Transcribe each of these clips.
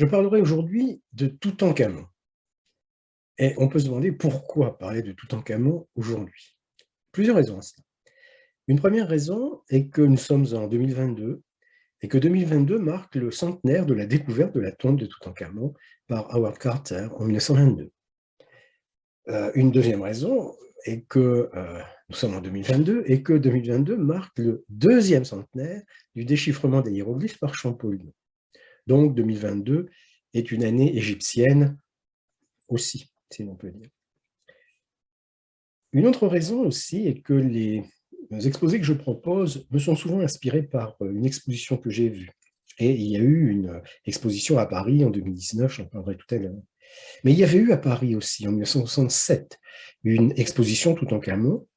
Je parlerai aujourd'hui de Toutankhamon. Et on peut se demander pourquoi parler de Toutankhamon aujourd'hui. Plusieurs raisons à cela. Une première raison est que nous sommes en 2022 et que 2022 marque le centenaire de la découverte de la tombe de Toutankhamon par Howard Carter en 1922. Une deuxième raison est que nous sommes en 2022 et que 2022 marque le deuxième centenaire du déchiffrement des hiéroglyphes par Champollion. Donc 2022 est une année égyptienne aussi, si l'on peut dire. Une autre raison aussi est que les exposés que je propose me sont souvent inspirés par une exposition que j'ai vue. Et il y a eu une exposition à Paris en 2019, j'en parlerai tout à l'heure. Mais il y avait eu à Paris aussi, en 1967, une exposition Toutankhamon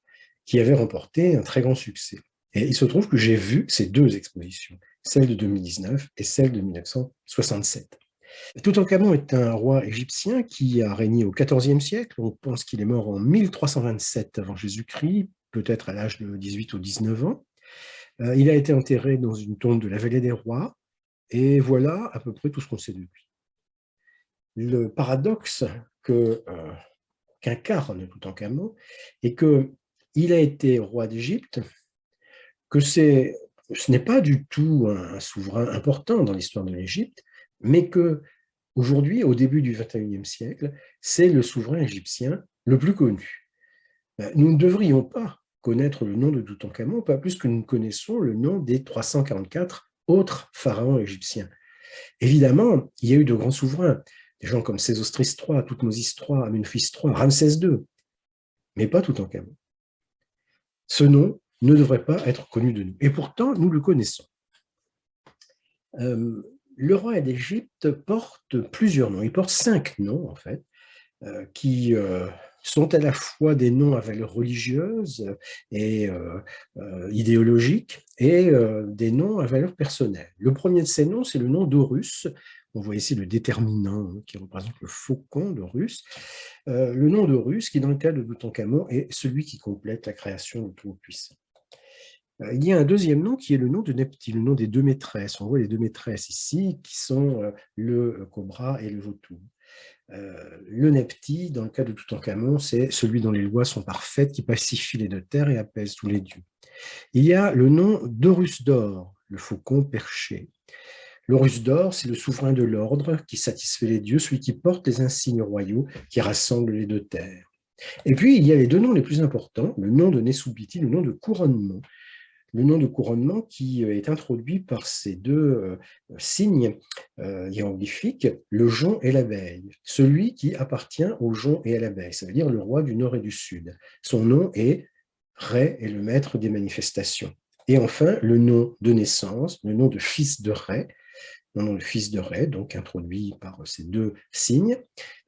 qui avait remporté un très grand succès. Et il se trouve que j'ai vu ces deux expositions, celle de 2019 et celle de 1967. Toutankhamon est un roi égyptien qui a régné au XIVe siècle. On pense qu'il est mort en 1327 avant Jésus-Christ, peut-être à l'âge de 18 ou 19 ans. Il a été enterré dans une tombe de la Vallée des Rois, et voilà à peu près tout ce qu'on sait de lui. Le paradoxe qu'incarne Toutankhamon est qu'il a été roi d'Égypte, que ce n'est pas du tout un souverain important dans l'histoire de l'Égypte, mais que aujourd'hui, au début du XXIe siècle, c'est le souverain égyptien le plus connu. Nous ne devrions pas connaître le nom de Toutankhamon, pas plus que nous connaissons le nom des 344 autres pharaons égyptiens. Évidemment, il y a eu de grands souverains, des gens comme Sésostris III, Thoutmôsis III, Amenphis III, Ramsès II, mais pas Toutankhamon. Ce nom ne devrait pas être connu de nous, et pourtant nous le connaissons. Le roi d'Égypte porte plusieurs noms, il porte 5 noms en fait, qui sont à la fois des noms à valeur religieuse et idéologique et des noms à valeur personnelle. Le premier de ces noms, c'est le nom d'Horus. On voit ici le déterminant qui représente le faucon d'Horus. Le nom d'Horus, qui dans le cas de Toutankhamon est celui qui complète la création du Tout-Puissant. Il y a un deuxième nom qui est le nom de Nepti, le nom des deux maîtresses. On voit les deux maîtresses ici, qui sont le cobra et le vautour. Le Nepti, dans le cas de Toutankhamon, c'est celui dont les lois sont parfaites, qui pacifie les deux terres et apaise tous les dieux. Il y a le nom d'Horus d'or, le faucon perché. L'Horus d'or, c'est le souverain de l'ordre qui satisfait les dieux, celui qui porte les insignes royaux, qui rassemble les deux terres. Et puis, il y a les deux noms les plus importants, le nom de Nesubiti, le nom de couronnement. Le nom de couronnement qui est introduit par ces deux signes hiéroglyphiques, le jonc et l'abeille. Celui qui appartient au jonc et à l'abeille, ça veut dire le roi du nord et du sud. Son nom est Ré et le maître des manifestations. Et enfin, le nom de naissance, le nom de fils de Ré, le nom de fils de Ré, donc introduit par ces deux signes.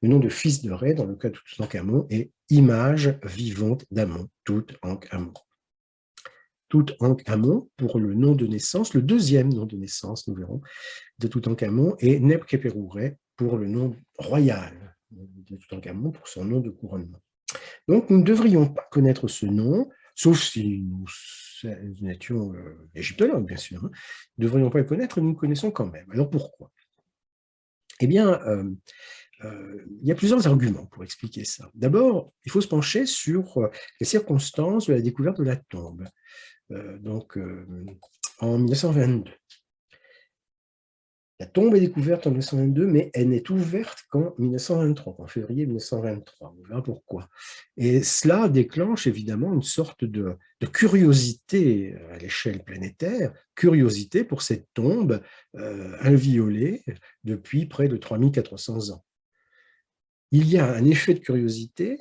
Le nom de fils de Ré, dans le cas de Toutankhamon, est image vivante d'Amon, Toutankhamon. Toutankhamon pour le nom de naissance, le deuxième nom de naissance, nous verrons, de Toutankhamon, et Nebkhéperouré pour le nom royal de Toutankhamon, pour son nom de couronnement. Donc, nous ne devrions pas connaître ce nom, sauf si nous étions égyptologues, bien sûr. Nous ne devrions pas le connaître, nous le connaissons quand même. Alors, pourquoi? Eh bien, il y a plusieurs arguments pour expliquer ça. D'abord, il faut se pencher sur les circonstances de la découverte de la tombe. En 1922. La tombe est découverte en 1922, mais elle n'est ouverte qu'en 1923, en février 1923. On verra pourquoi. Et cela déclenche évidemment une sorte de curiosité à l'échelle planétaire, curiosité pour cette tombe inviolée depuis près de 3400 ans. Il y a un effet de curiosité,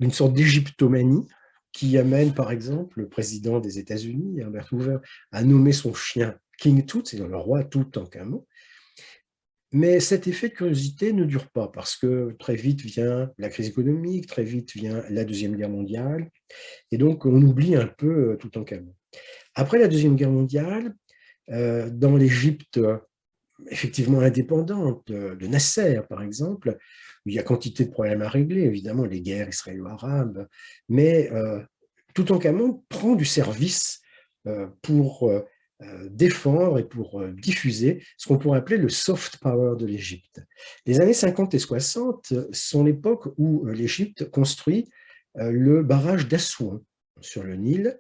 une sorte d'égyptomanie, qui amène par exemple le président des États-Unis, Herbert Hoover, à nommer son chien King Tut, c'est le roi Toutankhamon. Mais cet effet de curiosité ne dure pas parce que très vite vient la crise économique, très vite vient la Deuxième Guerre mondiale, et donc on oublie un peu Toutankhamon. Après la Deuxième Guerre mondiale, dans l'Égypte effectivement indépendante de Nasser, par exemple, il y a quantité de problèmes à régler, évidemment, les guerres israélo-arabes, mais Toutankhamon prend du service pour défendre et pour diffuser ce qu'on pourrait appeler le soft power de l'Égypte. Les années 50 et 60 sont l'époque où l'Égypte construit le barrage d'Assouan sur le Nil.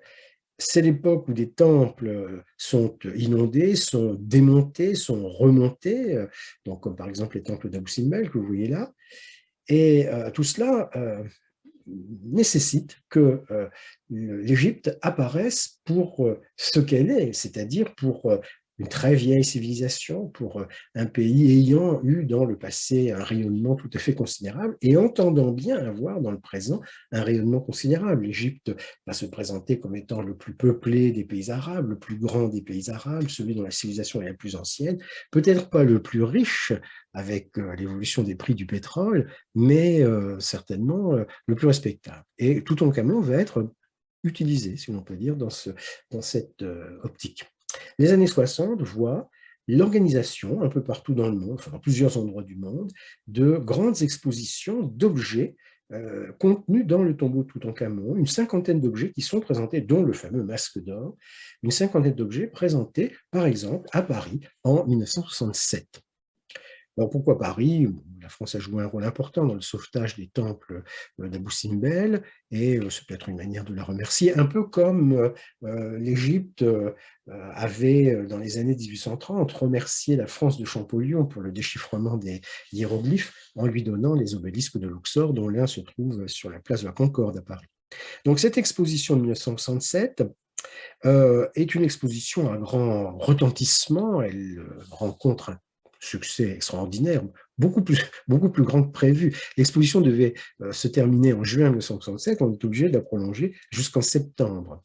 C'est l'époque où des temples sont inondés, sont démontés, sont remontés, donc comme par exemple les temples d'Abou Simbel que vous voyez là. Et tout cela nécessite que l'Égypte apparaisse pour ce qu'elle est, c'est-à-dire pour une très vieille civilisation, pour un pays ayant eu dans le passé un rayonnement tout à fait considérable et entendant bien avoir dans le présent un rayonnement considérable. L'Égypte va se présenter comme étant le plus peuplé des pays arabes, le plus grand des pays arabes, celui dont la civilisation est la plus ancienne, peut-être pas le plus riche avec l'évolution des prix du pétrole, mais certainement le plus respectable. Et Toutankhamon va être utilisé, si l'on peut dire, dans cette optique. Les années 60 voient l'organisation, un peu partout dans le monde, enfin dans plusieurs endroits du monde, de grandes expositions d'objets contenus dans le tombeau de Toutankhamon, une cinquantaine d'objets qui sont présentés, dont le fameux masque d'or, une cinquantaine d'objets présentés, par exemple, à Paris en 1967. Alors pourquoi Paris? La France a joué un rôle important dans le sauvetage des temples d'Abou Simbel, et c'est peut-être une manière de la remercier, un peu comme l'Égypte avait, dans les années 1830, remercié la France de Champollion pour le déchiffrement des hiéroglyphes en lui donnant les obélisques de Luxor, dont l'un se trouve sur la place de la Concorde à Paris. Donc cette exposition de 1967 est une exposition à grand retentissement. Elle rencontre un succès extraordinaire, beaucoup plus grand que prévu. L'exposition devait se terminer en juin 1967, on est obligé de la prolonger jusqu'en septembre.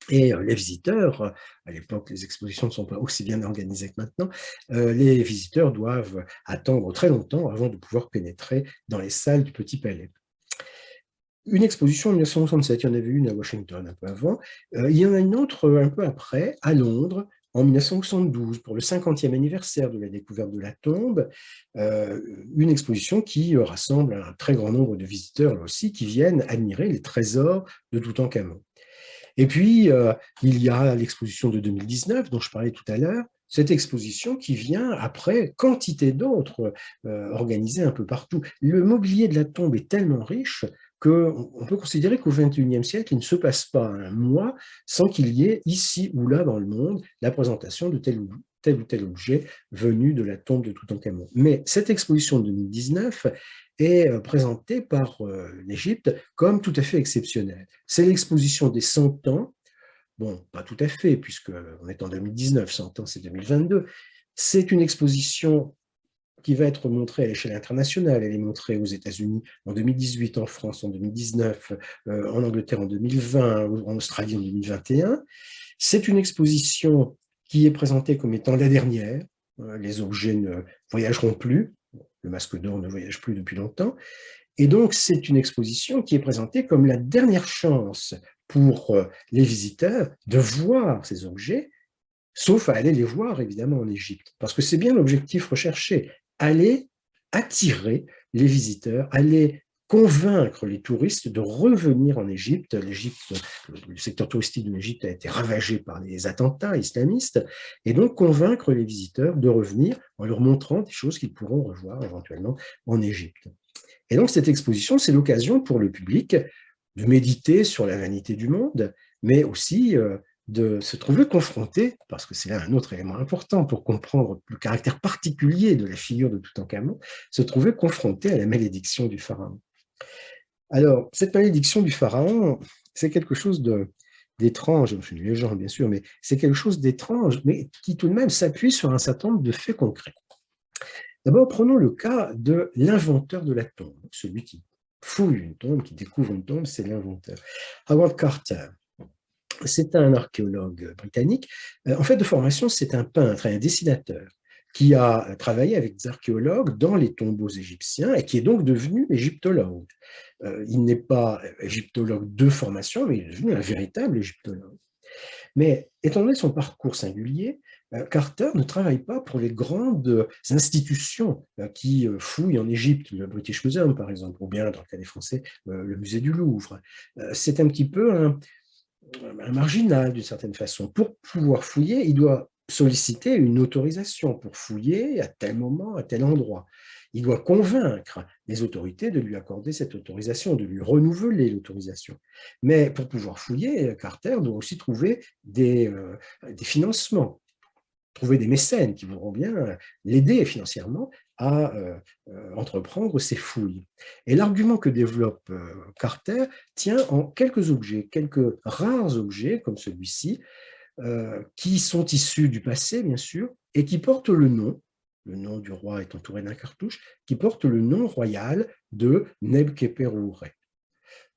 Et les visiteurs, à l'époque, les expositions ne sont pas aussi bien organisées que maintenant, les visiteurs doivent attendre très longtemps avant de pouvoir pénétrer dans les salles du Petit Palais. Une exposition en 1967, il y en avait une à Washington un peu avant. Il y en a une autre un peu après, à Londres, en 1972, pour le 50e anniversaire de la découverte de la tombe, une exposition qui rassemble un très grand nombre de visiteurs, là aussi, qui viennent admirer les trésors de Toutankhamon. Et puis, il y a l'exposition de 2019, dont je parlais tout à l'heure, cette exposition qui vient après quantité d'autres organisées un peu partout. Le mobilier de la tombe est tellement riche qu'on peut considérer qu'au XXIe siècle, il ne se passe pas un mois sans qu'il y ait ici ou là dans le monde la présentation de tel ou tel objet venu de la tombe de Toutankhamon. Mais cette exposition de 2019 est présentée par l'Égypte comme tout à fait exceptionnelle. C'est l'exposition des 100 ans. Bon, pas tout à fait, puisqu'on est en 2019, 100 ans, c'est 2022. C'est une exposition qui va être montrée à l'échelle internationale. Elle est montrée aux États-Unis en 2018, en France en 2019, en Angleterre en 2020, en Australie en 2021. C'est une exposition qui est présentée comme étant la dernière. Les objets ne voyageront plus. Le masque d'or ne voyage plus depuis longtemps. Et donc, c'est une exposition qui est présentée comme la dernière chance pour les visiteurs de voir ces objets, sauf à aller les voir, évidemment, en Égypte. Parce que c'est bien l'objectif recherché, aller attirer les visiteurs, aller convaincre les touristes de revenir en Égypte. Le secteur touristique de l'Égypte a été ravagé par les attentats islamistes, et donc convaincre les visiteurs de revenir en leur montrant des choses qu'ils pourront revoir éventuellement en Égypte. Et donc, cette exposition, c'est l'occasion pour le public de méditer sur la vanité du monde, mais aussi de se trouver confronté, parce que c'est là un autre élément important pour comprendre le caractère particulier de la figure de Toutankhamon, se trouver confronté à la malédiction du pharaon. Alors, cette malédiction du pharaon, c'est quelque chose d'étrange, c'est une légende bien sûr, mais c'est quelque chose d'étrange, mais qui tout de même s'appuie sur un certain nombre de faits concrets. D'abord, prenons le cas de l'inventeur de la tombe, celui qui fouille une tombe, qui découvre une tombe, c'est l'inventeur. Howard Carter, c'est un archéologue britannique. En fait, de formation, c'est un peintre et un dessinateur qui a travaillé avec des archéologues dans les tombeaux égyptiens et qui est donc devenu égyptologue. Il n'est pas égyptologue de formation, mais il est devenu un véritable égyptologue. Mais étant donné son parcours singulier, Carter ne travaille pas pour les grandes institutions qui fouillent en Égypte, le British Museum par exemple, ou bien dans le cas des Français, le musée du Louvre. C'est un petit peu un marginal d'une certaine façon. Pour pouvoir fouiller, il doit solliciter une autorisation pour fouiller à tel moment, à tel endroit. Il doit convaincre les autorités de lui accorder cette autorisation, de lui renouveler l'autorisation. Mais pour pouvoir fouiller, Carter doit aussi trouver des financements, trouver des mécènes qui voudront bien l'aider financièrement à entreprendre ces fouilles. Et l'argument que développe Carter tient en quelques objets, quelques rares objets comme celui-ci, qui sont issus du passé, bien sûr, et qui portent le nom du roi est entouré d'un cartouche, qui porte le nom royal de Nebkhéperouré.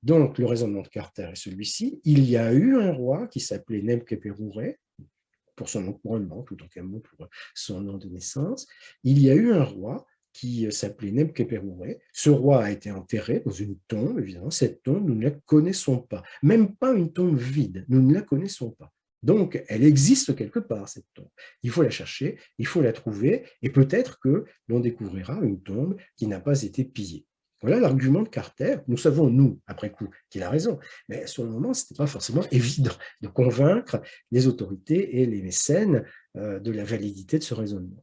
Donc, le raisonnement de Carter est celui-ci. Il y a eu un roi qui s'appelait Nebkhéperouré, pour son nom couronnement, tout en Camon pour son nom de naissance. Il y a eu un roi qui s'appelait Nebkhéperouré. Ce roi a été enterré dans une tombe, évidemment. Cette tombe, nous ne la connaissons pas. Même pas une tombe vide, nous ne la connaissons pas. Donc, elle existe quelque part, cette tombe. Il faut la chercher, il faut la trouver, et peut-être que l'on découvrira une tombe qui n'a pas été pillée. Voilà l'argument de Carter. Nous savons, nous, après coup, qu'il a raison. Mais sur le moment, ce n'était pas forcément évident de convaincre les autorités et les mécènes de la validité de ce raisonnement.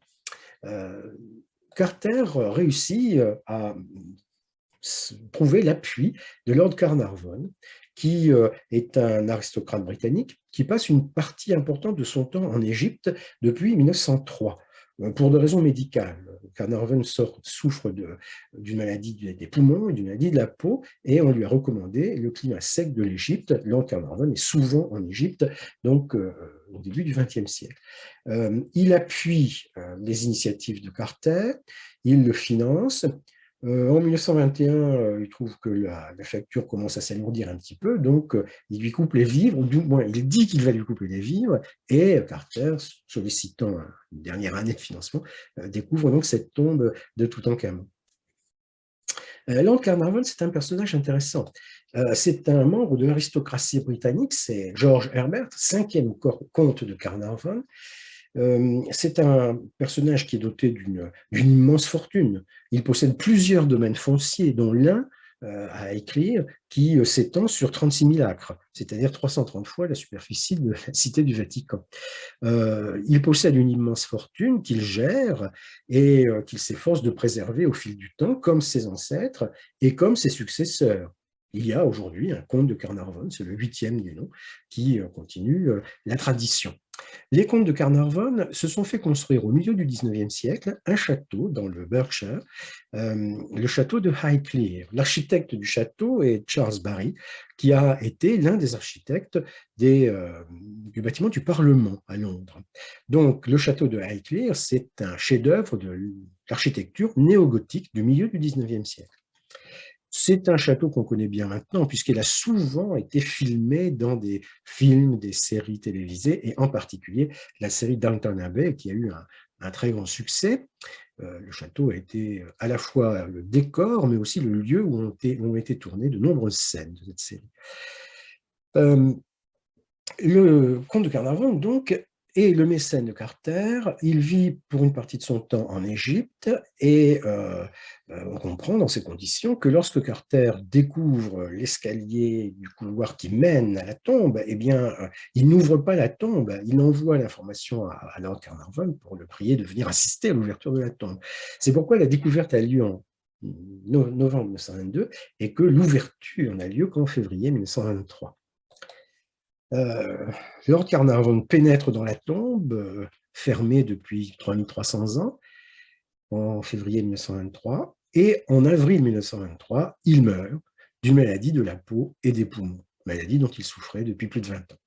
Carter réussit à prouver l'appui de Lord Carnarvon, qui est un aristocrate britannique qui passe une partie importante de son temps en Égypte depuis 1903. Pour des raisons médicales. Carnarvon souffre d'une maladie des poumons et d'une maladie de la peau, et on lui a recommandé le climat sec de l'Égypte. Lord Carnarvon est souvent en Égypte, donc au début du XXe siècle. Il appuie les initiatives de Carter, il le finance. En 1921, il trouve que la facture commence à s'alourdir un petit peu, donc il lui coupe les vivres, ou du moins il dit qu'il va lui couper les vivres, et Carter, sollicitant une dernière année de financement, découvre donc cette tombe de Toutankhamon. Lord Carnarvon, c'est un personnage intéressant. C'est un membre de l'aristocratie britannique, c'est George Herbert, 5e comte de Carnarvon. C'est un personnage qui est doté d'une immense fortune. Il possède plusieurs domaines fonciers, dont l'un à écrire qui s'étend sur 36 000 acres, c'est-à-dire 330 fois la superficie de la cité du Vatican. Il possède une immense fortune qu'il gère et qu'il s'efforce de préserver au fil du temps, comme ses ancêtres et comme ses successeurs. Il y a aujourd'hui un comte de Carnarvon, c'est le 8e du nom, qui continue la tradition. Les comtes de Carnarvon se sont fait construire au milieu du XIXe siècle un château dans le Berkshire, le château de Highclere. L'architecte du château est Charles Barry, qui a été l'un des architectes du bâtiment du Parlement à Londres. Donc, le château de Highclere, c'est un chef-d'œuvre de l'architecture néo-gothique du milieu du XIXe siècle. C'est un château qu'on connaît bien maintenant, puisqu'il a souvent été filmé dans des films, des séries télévisées, et en particulier la série Downton Abbey, qui a eu un très grand succès. Le château a été à la fois le décor, mais aussi le lieu où ont été tournées de nombreuses scènes de cette série. Le comte de Carnarvon, donc, est le mécène de Carter. Il vit pour une partie de son temps en Égypte et on comprend dans ces conditions que lorsque Carter découvre l'escalier du couloir qui mène à la tombe, eh bien, il n'ouvre pas la tombe, il envoie l'information à Lord Carnarvon pour le prier de venir assister à l'ouverture de la tombe. C'est pourquoi la découverte a lieu en novembre 1922 et que l'ouverture n'a lieu qu'en février 1923. Lord Carnarvon pénètre dans la tombe, fermée depuis 3300 ans, en février 1923, et en avril 1923, il meurt d'une maladie de la peau et des poumons, maladie dont il souffrait depuis plus de 20 ans.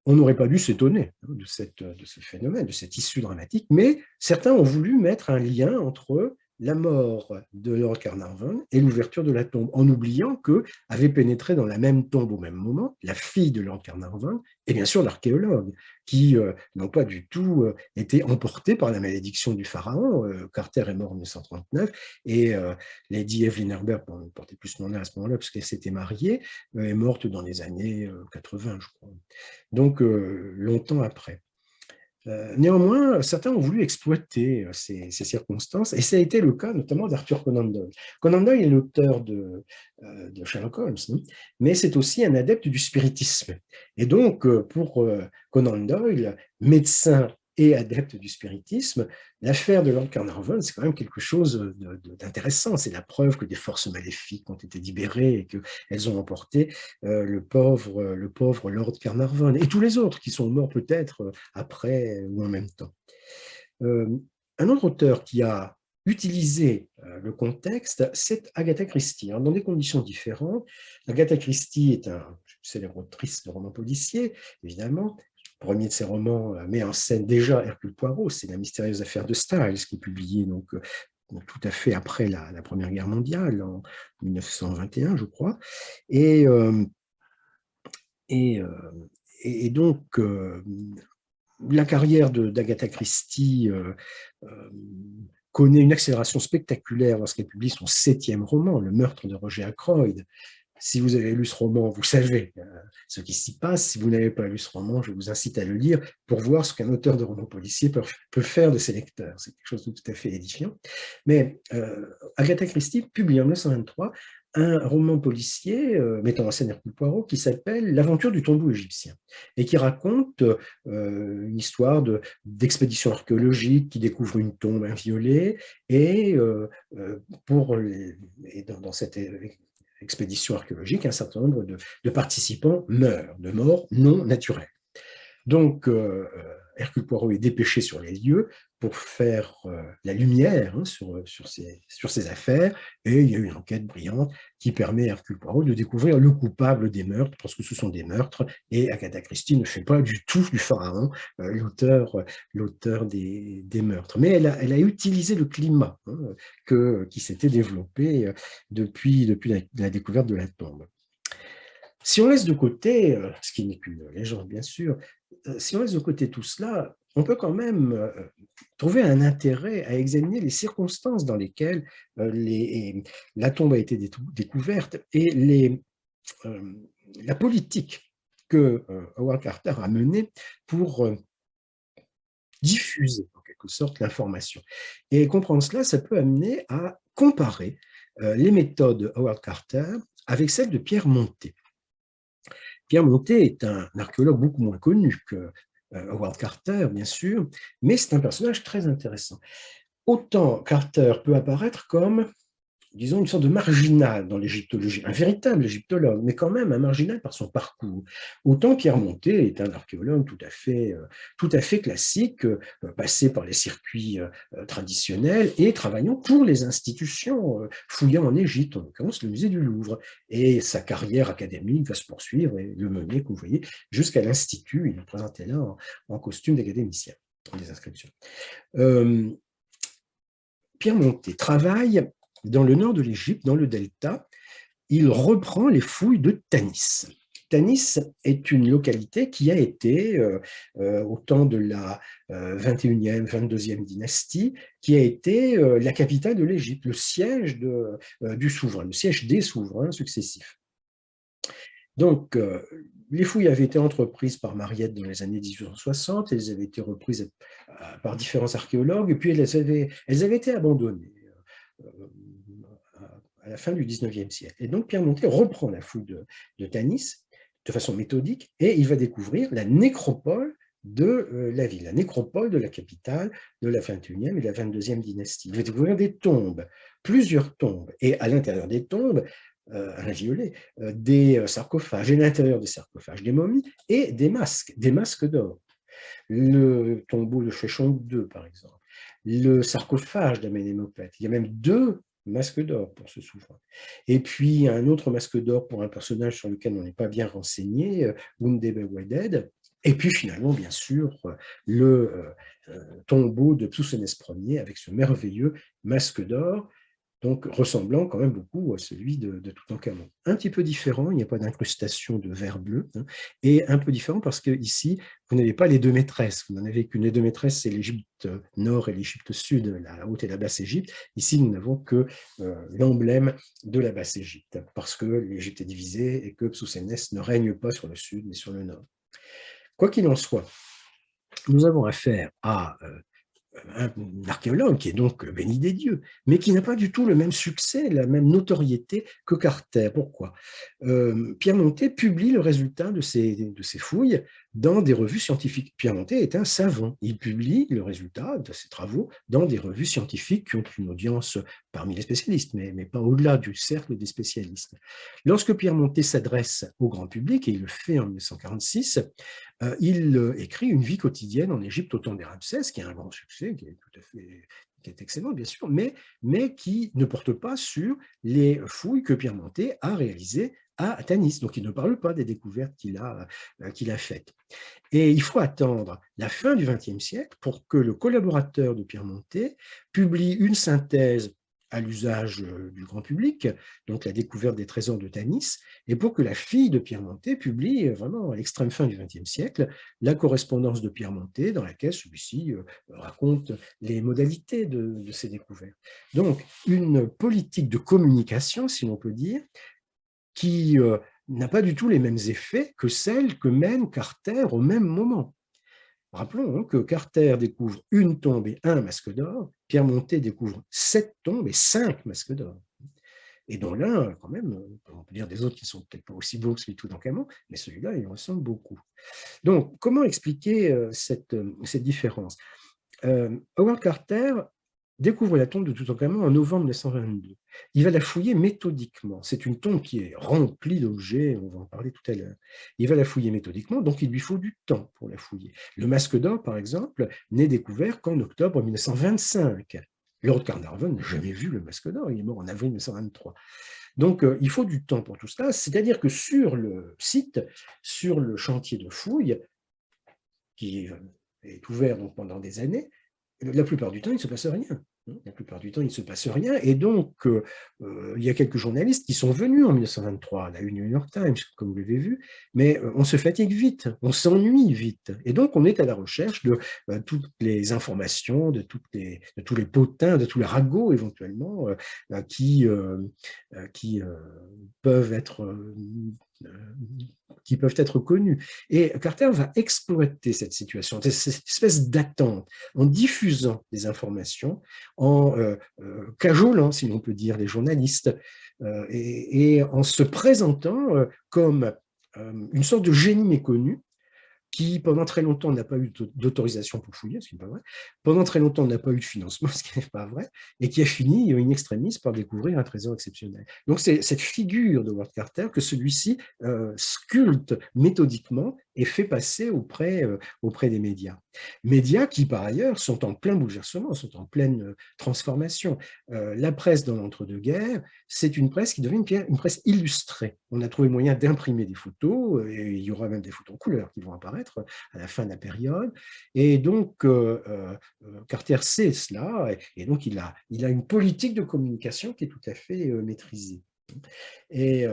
On n'aurait pas dû s'étonner de ce phénomène, de cette issue dramatique, mais certains ont voulu mettre un lien entre la mort de Lord Carnarvon et l'ouverture de la tombe, en oubliant que avait pénétré dans la même tombe au même moment la fille de Lord Carnarvon et bien sûr l'archéologue, qui n'ont pas du tout été emportés par la malédiction du pharaon. Carter est mort en 1939 et Lady Evelyn Herbert, on ne portait plus ce nom-là à ce moment-là parce qu'elle s'était mariée, est morte dans les années 80, je crois. Donc longtemps après. Néanmoins, certains ont voulu exploiter ces circonstances, et ça a été le cas notamment d'Arthur Conan Doyle. Conan Doyle est l'auteur de Sherlock Holmes, hein, mais c'est aussi un adepte du spiritisme. Et donc, pour Conan Doyle, médecin et adepte du spiritisme, l'affaire de Lord Carnarvon, c'est quand même quelque chose d'intéressant. C'est la preuve que des forces maléfiques ont été libérées et qu'elles ont emporté le pauvre Lord Carnarvon, et tous les autres qui sont morts peut-être après ou en même temps. Un autre auteur qui a utilisé le contexte, c'est Agatha Christie, hein, dans des conditions différentes. Agatha Christie est une célèbre autrice de romans policiers, évidemment. Le premier de ses romans met en scène déjà Hercule Poirot, c'est La mystérieuse affaire de Styles, qui est publié donc, tout à fait après la Première Guerre mondiale, en 1921, je crois. Et, et, et donc, la carrière d'Agatha Christie connaît une accélération spectaculaire lorsqu'elle publie son 7e roman, Le meurtre de Roger Ackroyd. Si vous avez lu ce roman, vous savez ce qui s'y passe. Si vous n'avez pas lu ce roman, je vous incite à le lire pour voir ce qu'un auteur de roman policier peut faire de ses lecteurs. C'est quelque chose de tout à fait édifiant. Mais Agatha Christie publie en 1923 un roman policier mettant en scène Hercule Poirot qui s'appelle L'aventure du tombeau égyptien et qui raconte une histoire d'expédition archéologique qui découvre une tombe inviolée et, dans cette expédition archéologique, un certain nombre de participants meurent de mort non naturelle. Donc, Hercule Poirot est dépêché sur les lieux pour faire la lumière sur ces affaires, et il y a une enquête brillante qui permet à Hercule Poirot de découvrir le coupable des meurtres, parce que ce sont des meurtres, et Agatha Christie ne fait pas du tout du pharaon, l'auteur des meurtres. Mais elle a utilisé le climat qui s'était développé depuis la découverte de la tombe. Si on laisse de côté, ce qui n'est qu'une légende bien sûr, si on laisse de côté tout cela, on peut quand même trouver un intérêt à examiner les circonstances dans lesquelles la tombe a été découverte et la politique que Howard Carter a menée pour diffuser en quelque sorte l'information. Et comprendre cela, ça peut amener à comparer les méthodes de Howard Carter avec celles de Pierre Montet. Pierre Montet est un archéologue beaucoup moins connu que Howard Carter, bien sûr, mais c'est un personnage très intéressant. Autant Carter peut apparaître comme, disons, une sorte de marginal dans l'égyptologie, un véritable égyptologue, mais quand même un marginal par son parcours. Autant Pierre Montet est un archéologue tout à fait classique, passé par les circuits traditionnels et travaillant pour les institutions, fouillant en Égypte, en l'occurrence le musée du Louvre. Et sa carrière académique va se poursuivre et le mener, comme vous voyez, jusqu'à l'Institut. Il est présenté là en costume d'académicien, des inscriptions. Pierre Montet travaille dans le nord de l'Égypte, dans le delta. Il reprend les fouilles de Tanis. Tanis est une localité qui a été, au temps de la 21e, 22e dynastie, qui a été la capitale de l'Égypte, le siège du souverain, le siège des souverains successifs. Donc, les fouilles avaient été entreprises par Mariette dans les années 1860, elles avaient été reprises par différents archéologues, et puis elles avaient été abandonnées à la fin du 19e siècle. Et donc Pierre Montet reprend la fouille de Tanis de façon méthodique, et il va découvrir la nécropole de la ville, la nécropole de la capitale de la 21e et la 22e dynastie. Il va découvrir des tombes, plusieurs tombes, et à l'intérieur des tombes, inviolées, des sarcophages, et à l'intérieur des sarcophages, des momies et des masques d'or. Le tombeau de Sheshonq II, par exemple, le sarcophage d'Amenemopet. Il y a même 2 masques d'or pour ce souverain. Et puis un autre masque d'or pour un personnage sur lequel on n'est pas bien renseigné, Wundebe Weded. Et puis finalement, bien sûr, le tombeau de Psoussénès Ier avec ce merveilleux masque d'or, donc ressemblant quand même beaucoup à celui de Toutankhamon. Un petit peu différent, il n'y a pas d'incrustation de verre bleu, et un peu différent parce que ici, vous n'avez pas les 2 maîtresses, vous n'en avez qu'une. Les 2 maîtresses, c'est l'Égypte nord et l'Égypte sud, la haute et la basse Égypte. Ici, nous n'avons que l'emblème de la basse Égypte, parce que l'Égypte est divisée et que Psoussénès ne règne pas sur le sud, mais sur le nord. Quoi qu'il en soit, nous avons affaire à un archéologue qui est donc béni des dieux, mais qui n'a pas du tout le même succès, la même notoriété que Carter. Pourquoi? Pierre Montet publie le résultat de ses fouilles dans des revues scientifiques. Pierre Montet est un savant. Il publie le résultat de ses travaux dans des revues scientifiques qui ont une audience parmi les spécialistes, mais pas au-delà du cercle des spécialistes. Lorsque Pierre Montet s'adresse au grand public, et il le fait en 1946, il écrit une vie quotidienne en Égypte au temps des Ramsès, qui a un grand succès, qui est tout à fait qui est excellent, bien sûr, mais qui ne porte pas sur les fouilles que Pierre Montet a réalisées à Tanis. Donc, il ne parle pas des découvertes qu'il a faites. Et il faut attendre la fin du XXe siècle pour que le collaborateur de Pierre Montet publie une synthèse à l'usage du grand public, donc la découverte des trésors de Tanis, et pour que la fille de Pierre Montet publie vraiment à l'extrême fin du XXe siècle la correspondance de Pierre Montet dans laquelle celui-ci raconte les modalités de ces découvertes. Donc, une politique de communication, si l'on peut dire, qui n'a pas du tout les mêmes effets que celle que mène Carter au même moment. Rappelons que Carter découvre une tombe et un masque d'or, Pierre Montet découvre 7 tombes et 5 masques d'or. Et dont l'un, quand même, on peut dire des autres qui sont peut-être pas aussi beaux que celui de Toutankhamon, mais celui-là, il ressemble beaucoup. Donc, comment expliquer cette différence? Howard Carter découvre la tombe de Toutankhamon en novembre 1922. Il va la fouiller méthodiquement. C'est une tombe qui est remplie d'objets, on va en parler tout à l'heure. Il va la fouiller méthodiquement, donc il lui faut du temps pour la fouiller. Le masque d'or, par exemple, n'est découvert qu'en octobre 1925. Lord Carnarvon n'a jamais vu le masque d'or, il est mort en avril 1923. Donc, il faut du temps pour tout cela, c'est-à-dire que sur le site, sur le chantier de fouille, qui est ouvert donc pendant des années, la plupart du temps, il ne se passe rien. La plupart du temps, il ne se passe rien. Et donc, il y a quelques journalistes qui sont venus en 1923 à la une New York Times, comme vous l'avez vu, mais on se fatigue vite, on s'ennuie vite. Et donc, on est à la recherche de toutes les informations, de tous les potins, de tous les ragots éventuellement, qui peuvent être connus. Et Carter va exploiter cette situation, cette espèce d'attente, en diffusant des informations, en cajolant, si l'on peut dire, les journalistes, et en se présentant comme une sorte de génie méconnu, qui, pendant très longtemps, n'a pas eu d'autorisation pour fouiller, ce qui n'est pas vrai, pendant très longtemps, n'a pas eu de financement, ce qui n'est pas vrai, et qui a fini, in extremis, par découvrir un trésor exceptionnel. Donc, c'est cette figure de Howard Carter que celui-ci sculpte méthodiquement et fait passer auprès des médias. Médias qui, par ailleurs, sont en plein bouleversement, sont en pleine transformation. La presse dans l'entre-deux-guerres, c'est une presse qui devient une presse illustrée. On a trouvé moyen d'imprimer des photos, et il y aura même des photos en couleur qui vont apparaître à la fin de la période. Et donc, Carter sait cela, et donc il a une politique de communication qui est tout à fait maîtrisée. Et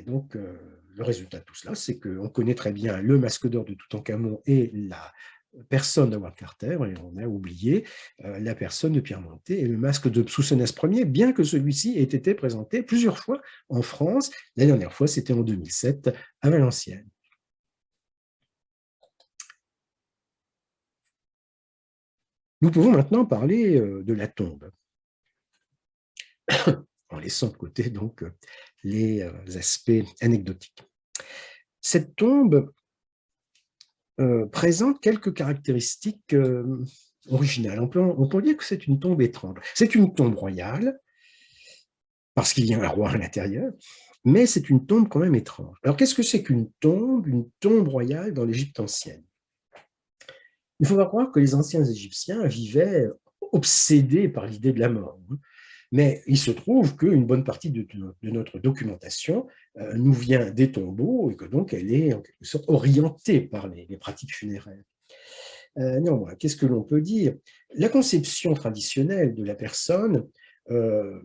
donc, le résultat de tout cela, c'est qu'on connaît très bien le masque d'or de Toutankhamon et la personne d'Howard Carter, et on a oublié la personne de Pierre Montet et le masque de Psoussénès Ier, bien que celui-ci ait été présenté plusieurs fois en France. La dernière fois, c'était en 2007 à Valenciennes. Nous pouvons maintenant parler de la tombe, en laissant de côté donc les aspects anecdotiques. Cette tombe présente quelques caractéristiques originales. On peut dire que c'est une tombe étrange. C'est une tombe royale, parce qu'il y a un roi à l'intérieur, mais c'est une tombe quand même étrange. Alors, qu'est-ce que c'est qu'une tombe? Une tombe royale dans l'Égypte ancienne. Il faut croire que les anciens Égyptiens vivaient obsédés par l'idée de la mort. Mais il se trouve qu'une bonne partie de notre documentation nous vient des tombeaux et que donc elle est en quelque sorte orientée par les pratiques funéraires. Néanmoins, qu'est-ce que l'on peut dire? La conception traditionnelle de la personne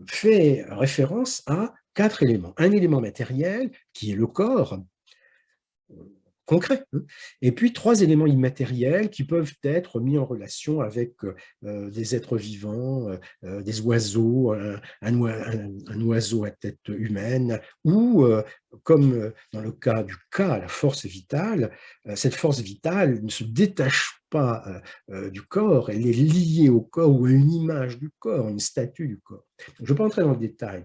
fait référence à 4 éléments. Un élément matériel, qui est le corps, concret, hein. Et puis, 3 éléments immatériels qui peuvent être mis en relation avec des êtres vivants, des oiseaux, un oiseau à tête humaine, ou, comme dans le cas du Ka, la force vitale, cette force vitale ne se détache pas du corps, elle est liée au corps ou à une image du corps, une statue du corps. Je ne vais pas entrer dans le détail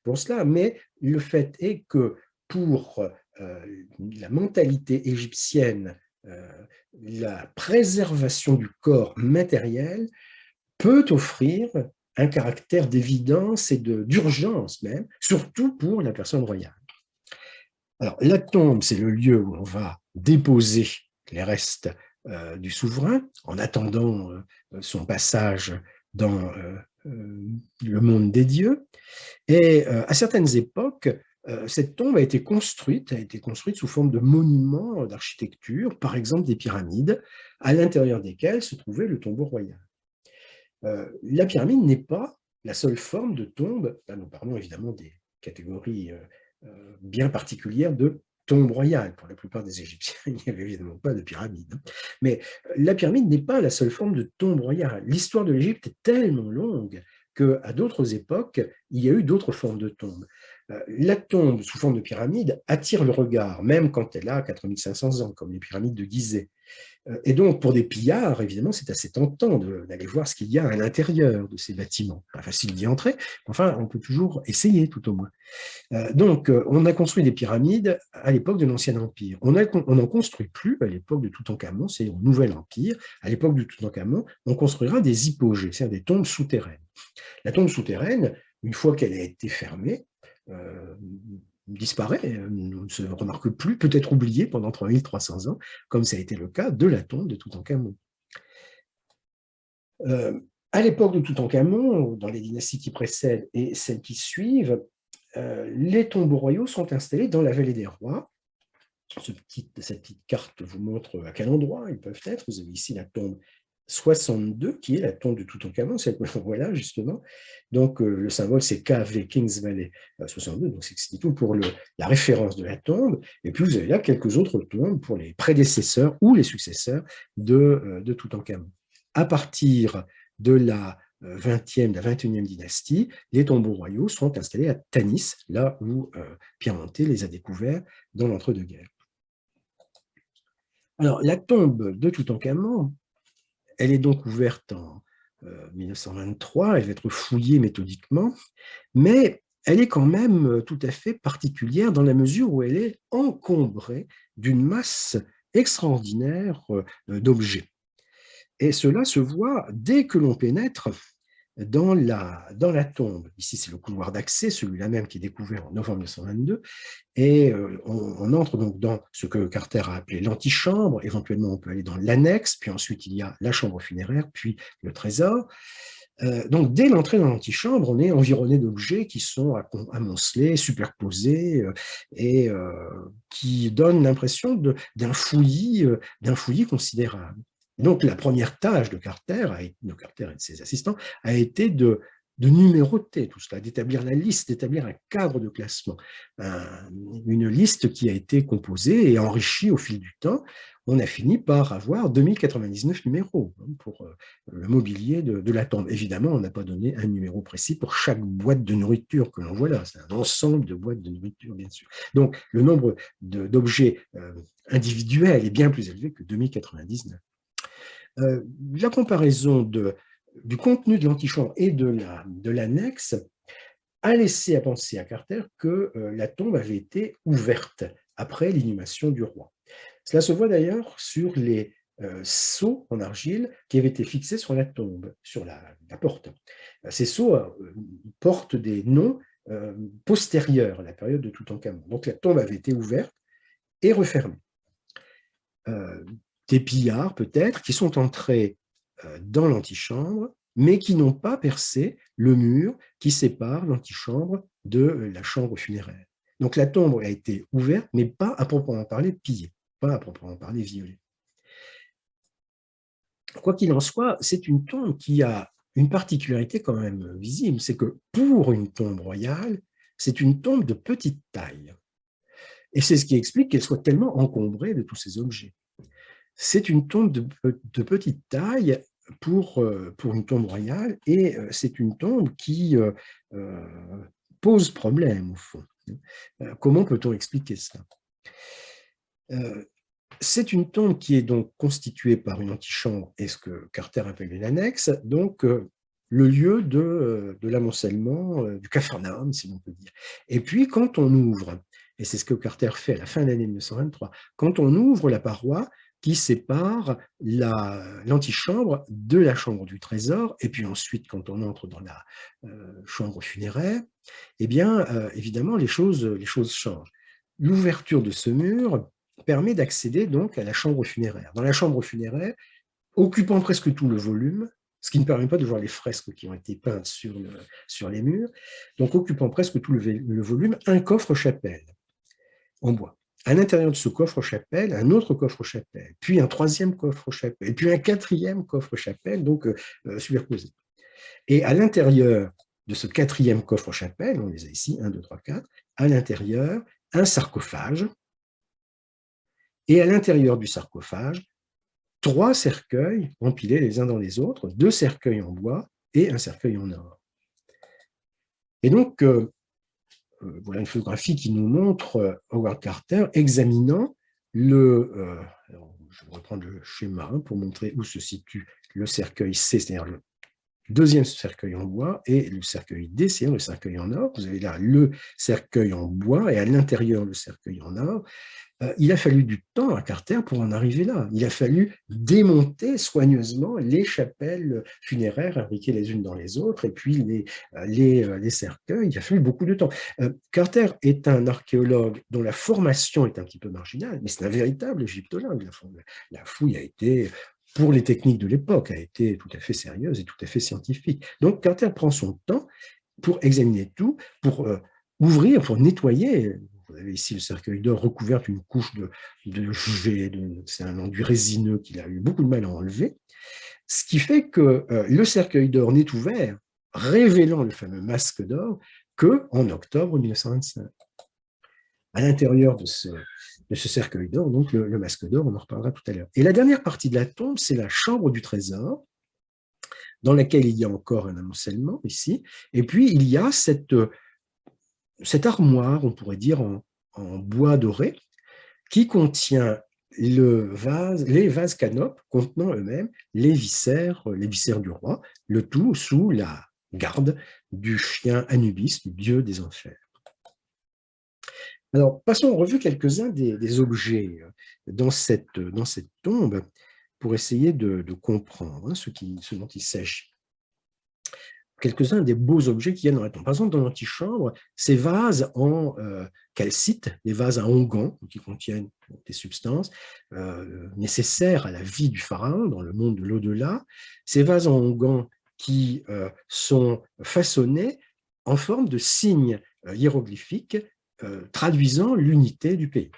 pour cela, mais le fait est que pour la mentalité égyptienne, la préservation du corps matériel peut offrir un caractère d'évidence et d'urgence même, surtout pour la personne royale. Alors, la tombe, c'est le lieu où on va déposer les restes du souverain en attendant son passage dans le monde des dieux. Et à certaines époques, cette tombe a été construite sous forme de monuments d'architecture, par exemple des pyramides, à l'intérieur desquelles se trouvait le tombeau royal. La pyramide n'est pas la seule forme de tombe, là nous parlons évidemment des catégories bien particulières de tombe royale. Pour la plupart des Égyptiens, il n'y avait évidemment pas de pyramide, hein. Mais la pyramide n'est pas la seule forme de tombe royale. L'histoire de l'Égypte est tellement longue qu'à d'autres époques, il y a eu d'autres formes de tombes. La tombe sous forme de pyramide attire le regard, même quand elle a 4500 ans, comme les pyramides de Gizeh. Et donc, pour des pillards, évidemment, c'est assez tentant d'aller voir ce qu'il y a à l'intérieur de ces bâtiments. Pas facile d'y entrer, mais enfin, on peut toujours essayer, tout au moins. Donc, on a construit des pyramides à l'époque de l'Ancien Empire. On n'en construit plus à l'époque de Toutankhamon, c'est au Nouvel Empire. À l'époque de Toutankhamon, on construira des hypogées, c'est-à-dire des tombes souterraines. La tombe souterraine, une fois qu'elle a été fermée, disparaît, ne se remarque plus, peut être oubliée pendant 3300 ans, comme ça a été le cas de la tombe de Toutankhamon. À l'époque de Toutankhamon, dans les dynasties qui précèdent et celles qui suivent, les tombeaux royaux sont installés dans la vallée des rois. Cette petite carte vous montre à quel endroit ils peuvent être. Vous avez ici la tombe 62, qui est la tombe de Toutankhamon, celle que l'on voit là, justement. Donc, le symbole, c'est KV, Kings Valley 62, donc c'est tout pour la référence de la tombe. Et puis, vous avez là quelques autres tombes pour les prédécesseurs ou les successeurs de Toutankhamon. À partir de la 20e, la 21e dynastie, les tombeaux royaux sont installés à Tanis, là où Pierre Montet les a découverts dans l'entre-deux-guerres. Alors, la tombe de Toutankhamon, elle est donc ouverte en 1923, elle va être fouillée méthodiquement, mais elle est quand même tout à fait particulière dans la mesure où elle est encombrée d'une masse extraordinaire d'objets. Et cela se voit dès que l'on pénètre dans la tombe. Ici, c'est le couloir d'accès, celui-là même qui est découvert en novembre 1922, et on entre donc dans ce que Carter a appelé l'antichambre. Éventuellement, on peut aller dans l'annexe, puis ensuite il y a la chambre funéraire, puis le trésor. Donc, dès l'entrée dans l'antichambre, on est environné d'objets qui sont amoncelés, superposés, et qui donnent l'impression d'un fouillis considérable. Donc, la première tâche de Carter et de ses assistants a été de numéroter tout cela, d'établir la liste, d'établir un cadre de classement, une liste qui a été composée et enrichie au fil du temps. On a fini par avoir 2099 numéros pour le mobilier de la tombe. Évidemment, on n'a pas donné un numéro précis pour chaque boîte de nourriture que l'on voit là. C'est un ensemble de boîtes de nourriture, bien sûr. Donc, le nombre d'objets individuels est bien plus élevé que 2099. La comparaison du contenu de l'antichambre et de l'annexe a laissé à penser à Carter que la tombe avait été ouverte après l'inhumation du roi. Cela se voit d'ailleurs sur les sceaux en argile qui avaient été fixés sur la tombe, sur la porte. Ces sceaux portent des noms postérieurs à la période de Toutankhamon. Donc la tombe avait été ouverte et refermée. Des pillards, peut-être, qui sont entrés dans l'antichambre, mais qui n'ont pas percé le mur qui sépare l'antichambre de la chambre funéraire. Donc la tombe a été ouverte, mais pas à proprement parler pillée, pas à proprement parler violée. Quoi qu'il en soit, c'est une tombe qui a une particularité quand même visible, c'est que pour une tombe royale, c'est une tombe de petite taille. Et c'est ce qui explique qu'elle soit tellement encombrée de tous ces objets. C'est une tombe de petite taille pour une tombe royale, et c'est une tombe qui pose problème, au fond. Comment peut-on expliquer ça? C'est une tombe qui est donc constituée par une antichambre et ce que Carter appelle une annexe, donc le lieu de l'amoncellement, du Capharnaüm, si l'on peut dire. Et puis, quand on ouvre, et c'est ce que Carter fait à la fin de l'année 1923, quand on ouvre la paroi qui sépare l'antichambre de la chambre du trésor, et puis ensuite, quand on entre dans la chambre funéraire, eh bien, évidemment, les choses changent. L'ouverture de ce mur permet d'accéder donc à la chambre funéraire. Dans la chambre funéraire, occupant presque tout le volume, ce qui ne permet pas de voir les fresques qui ont été peintes sur les murs, donc occupant presque tout le volume, un coffre-chapelle en bois. À l'intérieur de ce coffre-chapelle, un autre coffre-chapelle, puis un troisième coffre-chapelle, puis un quatrième coffre-chapelle, donc superposé. Et à l'intérieur de ce quatrième coffre-chapelle, on les a ici, 1, 2, 3, 4, à l'intérieur, un sarcophage, et à l'intérieur du sarcophage, 3 cercueils empilés les uns dans les autres, 2 cercueils en bois et un cercueil en or. Et donc, voilà une photographie qui nous montre Howard Carter examinant alors, je vais reprendre le schéma pour montrer où se situe le cercueil C, c'est-à-dire le deuxième cercueil en bois, et le cercueil D, c'est-à-dire le cercueil en or. Vous avez là le cercueil en bois et à l'intérieur le cercueil en or. Il a fallu du temps à Carter pour en arriver là. Il a fallu démonter soigneusement les chapelles funéraires imbriquées les unes dans les autres, et puis les cercueils. Il a fallu beaucoup de temps. Carter est un archéologue dont la formation est un petit peu marginale, mais c'est un véritable égyptologue. La fouille a été, pour les techniques de l'époque, a été tout à fait sérieuse et tout à fait scientifique. Donc Carter prend son temps pour examiner tout, pour ouvrir, pour nettoyer. Vous avez ici le cercueil d'or recouvert d'une couche de jugé, c'est un enduit résineux qu'il a eu beaucoup de mal à enlever, ce qui fait que le cercueil d'or n'est ouvert, révélant le fameux masque d'or, qu'en octobre 1925. À l'intérieur de ce cercueil d'or, donc le masque d'or, on en reparlera tout à l'heure. Et la dernière partie de la tombe, c'est la chambre du trésor, dans laquelle il y a encore un amoncellement ici, et puis il y a cette armoire, on pourrait dire, en bois doré, qui contient les vases canopes contenant eux-mêmes les viscères du roi, le tout sous la garde du chien Anubis, du dieu des enfers. Alors, passons en revue quelques-uns des objets dans cette tombe pour essayer de comprendre ce dont il s'agit. Quelques-uns des beaux objets qu'il y a dans la tombe. Par exemple, dans l'antichambre, ces vases en calcite, des vases à onguents qui contiennent des substances nécessaires à la vie du pharaon dans le monde de l'au-delà. Ces vases en onguents qui sont façonnés en forme de signes hiéroglyphiques traduisant l'unité du pays.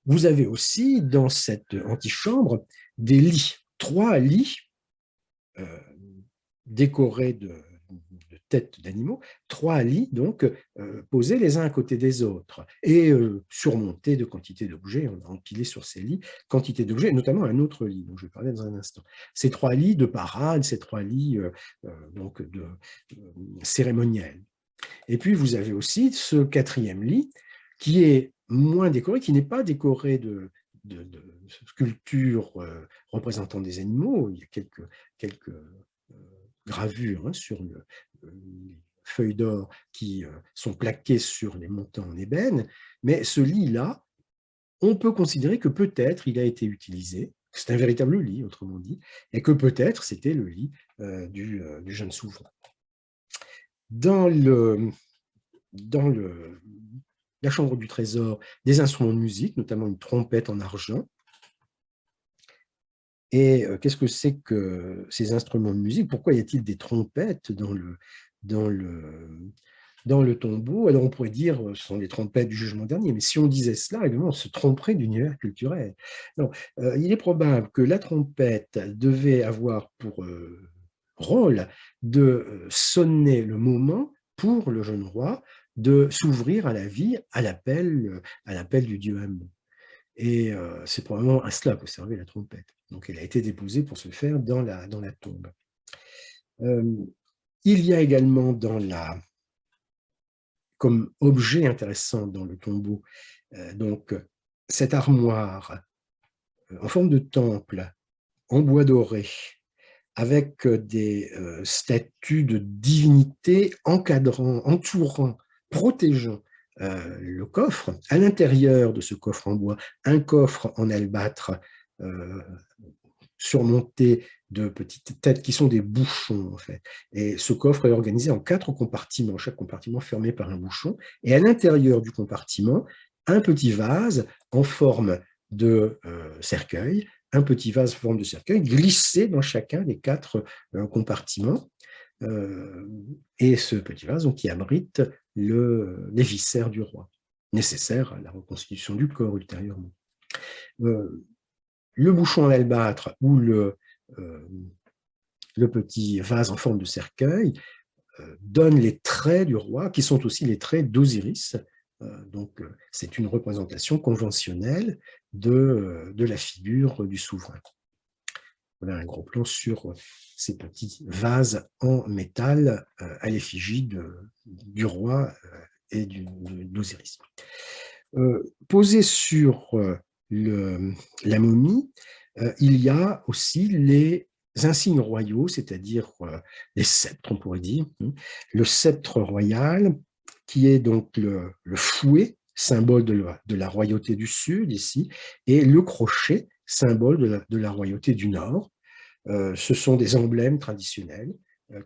Vous avez aussi dans cette antichambre des lits, 3 lits décorés de têtes d'animaux, 3 lits donc posés les uns à côté des autres et surmontés de quantité d'objets. On a empilé sur ces lits quantité d'objets, notamment un autre lit dont je vais parler dans un instant. Ces 3 lits de parade, ces 3 lits donc cérémoniels. Et puis vous avez aussi ce 4e lit qui est moins décoré, qui n'est pas décoré de sculptures représentant des animaux. Il y a quelques gravures sur les feuilles d'or qui sont plaquées sur les montants en ébène, mais ce lit-là, on peut considérer que peut-être il a été utilisé, c'est un véritable lit, autrement dit, et que peut-être c'était le lit du jeune souverain. Dans la chambre du trésor, des instruments de musique, notamment une trompette en argent. Et qu'est-ce que c'est que ces instruments de musique? Pourquoi y a-t-il des trompettes dans le tombeau? Alors on pourrait dire ce sont des trompettes du jugement dernier, mais si on disait cela, évidemment, on se tromperait d'univers culturel. Non, il est probable que la trompette devait avoir pour rôle de sonner le moment pour le jeune roi de s'ouvrir à la vie, à l'appel du dieu Ammon. Et c'est probablement à cela que servait la trompette. Donc elle a été déposée pour se faire dans la tombe. Il y a également comme objet intéressant dans le tombeau, donc cette armoire en forme de temple, en bois doré, avec des statues de divinités encadrant, entourant, protégeant le coffre. À l'intérieur de ce coffre en bois, un coffre en albâtre surmonté de petites têtes qui sont des bouchons, en fait. Et ce coffre est organisé en 4 compartiments, chaque compartiment fermé par un bouchon. Et à l'intérieur du compartiment, un petit vase en forme de cercueil, un petit vase en forme de cercueil glissé dans chacun des 4 compartiments. Et ce petit vase donc, qui abrite les viscères du roi, nécessaires à la reconstitution du corps ultérieurement. Le bouchon en albâtre ou le petit vase en forme de cercueil donne les traits du roi, qui sont aussi les traits d'Osiris. Donc, c'est une représentation conventionnelle de la figure du souverain. Voilà un gros plan sur ces petits vases en métal à l'effigie du roi et d'Osiris. Posé sur la momie, il y a aussi les insignes royaux, c'est-à-dire les sceptres, on pourrait dire. Le sceptre royal, qui est donc le fouet, symbole de la royauté du Sud, ici, et le crochet, symbole de la royauté du Nord. Ce sont des emblèmes traditionnels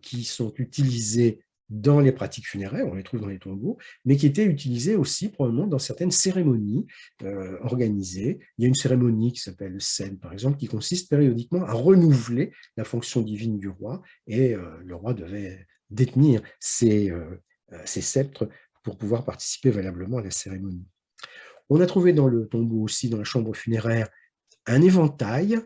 qui sont utilisés dans les pratiques funéraires, on les trouve dans les tombeaux, mais qui étaient utilisés aussi probablement dans certaines cérémonies organisées. Il y a une cérémonie qui s'appelle le Cène, par exemple, qui consiste périodiquement à renouveler la fonction divine du roi, et le roi devait détenir ces sceptres pour pouvoir participer valablement à la cérémonie. On a trouvé dans le tombeau aussi, dans la chambre funéraire, un éventail.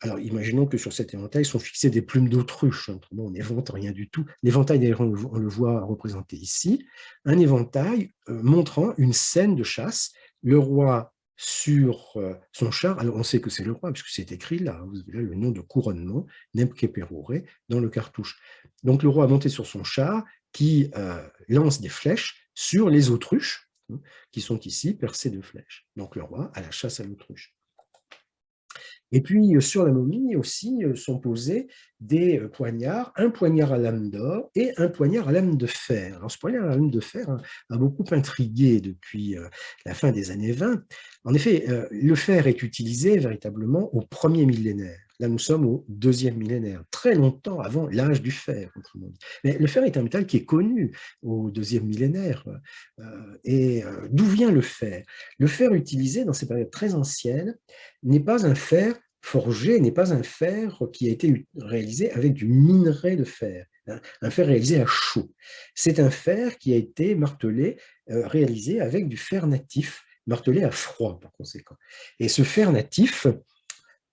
Alors, imaginons que sur cet éventail sont fixées des plumes d'autruche. Autrement, on n'évente rien du tout. L'éventail, d'ailleurs, on le voit représenté ici. Un éventail montrant une scène de chasse. Le roi sur son char. Alors, on sait que c'est le roi, puisque c'est écrit là. Vous avez là le nom de couronnement, Nemkeperure, dans le cartouche. Donc, le roi a monté sur son char qui lance des flèches sur les autruches, qui sont ici percées de flèches. Donc, le roi a la chasse à l'autruche. Et puis, sur la momie aussi sont posés des poignards, un poignard à lame d'or et un poignard à lame de fer. Alors, ce poignard à lame de fer a beaucoup intrigué depuis la fin des années 20. En effet, le fer est utilisé véritablement au premier millénaire. Là, nous sommes au deuxième millénaire, très longtemps avant l'âge du fer, autrement dit. Mais le fer est un métal qui est connu au deuxième millénaire. Et d'où vient le fer? Le fer utilisé dans ces périodes très anciennes n'est pas un fer forgé, n'est pas un fer qui a été réalisé avec du minerai de fer, un fer réalisé à chaud. C'est un fer qui a été martelé, réalisé avec du fer natif, martelé à froid par conséquent. Et ce fer natif,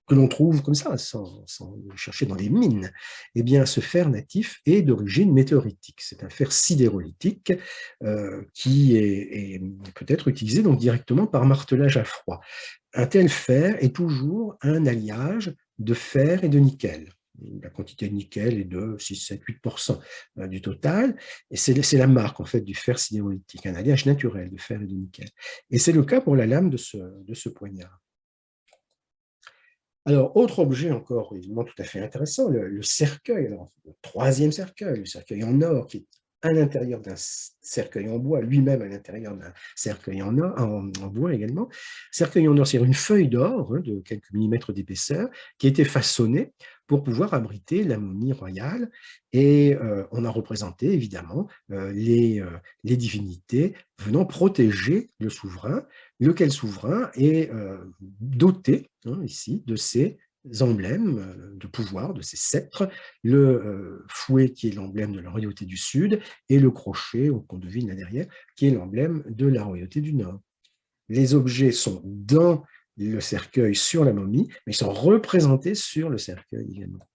que l'on trouve comme ça, sans le chercher dans les mines, eh bien, ce fer natif est d'origine météoritique. C'est un fer sidérolitique qui peut être utilisé donc directement par martelage à froid. Un tel fer est toujours un alliage de fer et de nickel. La quantité de nickel est de 6, 7, 8% du total. Et c'est la marque en fait, du fer sidérolitique, un alliage naturel de fer et de nickel. Et c'est le cas pour la lame de ce poignard. Alors, autre objet encore évidemment tout à fait intéressant, le cercueil. Alors, le troisième cercueil, le cercueil en or, qui est à l'intérieur d'un cercueil en bois, lui-même à l'intérieur d'un cercueil en bois également. Cercueil en or, c'est une feuille d'or de quelques millimètres d'épaisseur qui a été façonnée pour pouvoir abriter la momie royale. Et on a représenté évidemment les divinités venant protéger le souverain, lequel souverain est doté ici de ces emblèmes de pouvoir, de ces sceptres, le fouet qui est l'emblème de la royauté du Sud et le crochet, qu'on devine là derrière, qui est l'emblème de la royauté du Nord. Les objets sont dans le cercueil sur la momie, mais ils sont représentés sur le cercueil également.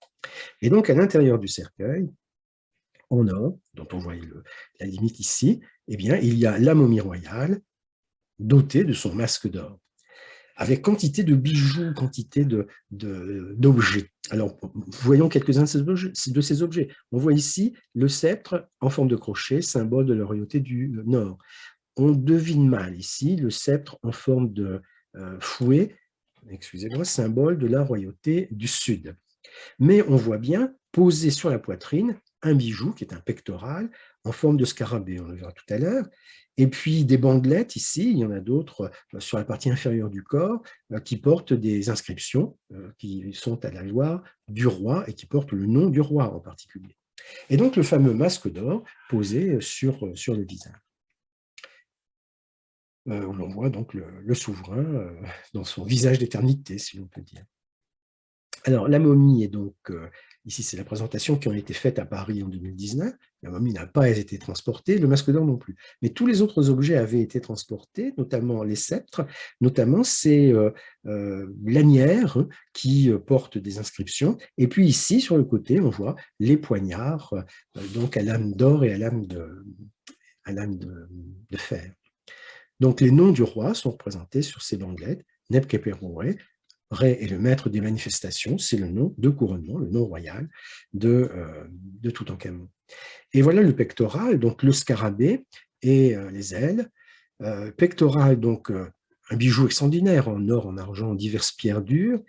Et donc, à l'intérieur du cercueil, en or, dont on voit la limite ici, eh bien, il y a la momie royale dotée de son masque d'or, avec quantité de bijoux, quantité d'objets. Alors, voyons quelques-uns de ces objets. On voit ici le sceptre en forme de crochet, symbole de la royauté du Nord. On devine mal ici le sceptre en forme de fouet, excusez-moi, symbole de la royauté du Sud. Mais on voit bien, posé sur la poitrine, un bijou qui est un pectoral en forme de scarabée, on le verra tout à l'heure, et puis des bandelettes ici, il y en a d'autres sur la partie inférieure du corps qui portent des inscriptions qui sont à la gloire du roi et qui portent le nom du roi en particulier. Et donc le fameux masque d'or posé sur le visage. Où l'on voit donc le souverain dans son visage d'éternité, si l'on peut dire. Alors, la momie est donc, ici c'est la présentation qui a été faite à Paris en 2019, la momie n'a pas été transportée, le masque d'or non plus. Mais tous les autres objets avaient été transportés, notamment les sceptres, notamment ces lanières qui portent des inscriptions. Et puis ici, sur le côté, on voit les poignards, donc à lame d'or et à lame de fer. Donc les noms du roi sont représentés sur ces bandelettes, Nebkepéroué, Ré est le maître des manifestations, c'est le nom de couronnement, le nom royal de Toutankhamon. Et voilà le pectoral, donc le scarabée et les ailes. Pectoral, donc un bijou extraordinaire en or, en argent, en diverses pierres dures.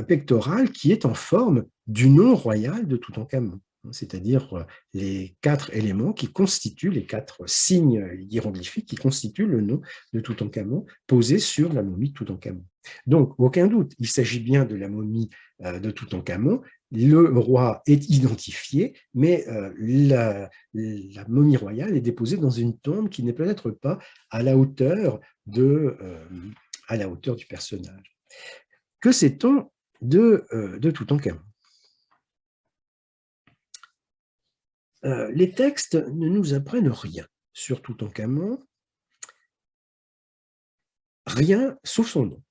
Pectoral qui est en forme du nom royal de Toutankhamon, c'est-à-dire les 4 éléments qui constituent, les 4 signes hiéroglyphiques qui constituent le nom de Toutankhamon posé sur la momie de Toutankhamon. Donc, aucun doute, il s'agit bien de la momie de Toutankhamon. Le roi est identifié, mais la momie royale est déposée dans une tombe qui n'est peut-être pas à la hauteur du personnage. Que sait-on de Toutankhamon? Les textes ne nous apprennent rien sur Toutankhamon, rien sauf son nom.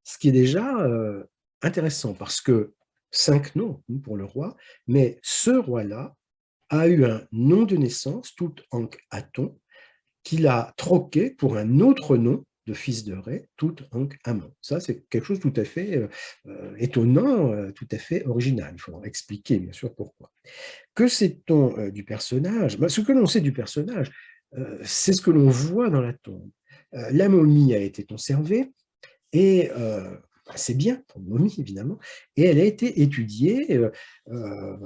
Ce qui est déjà intéressant parce que 5 noms pour le roi, mais ce roi-là a eu un nom de naissance, Toutankhaton, qu'il a troqué pour un autre nom de fils de Ré, Toutankhamon. Ça, c'est quelque chose de tout à fait étonnant, tout à fait original. Il faudra expliquer, bien sûr, pourquoi. Que sait-on du personnage? Ce que l'on sait du personnage, c'est ce que l'on voit dans la tombe. La momie a été conservée et c'est bien pour une momie, évidemment, et elle a été étudiée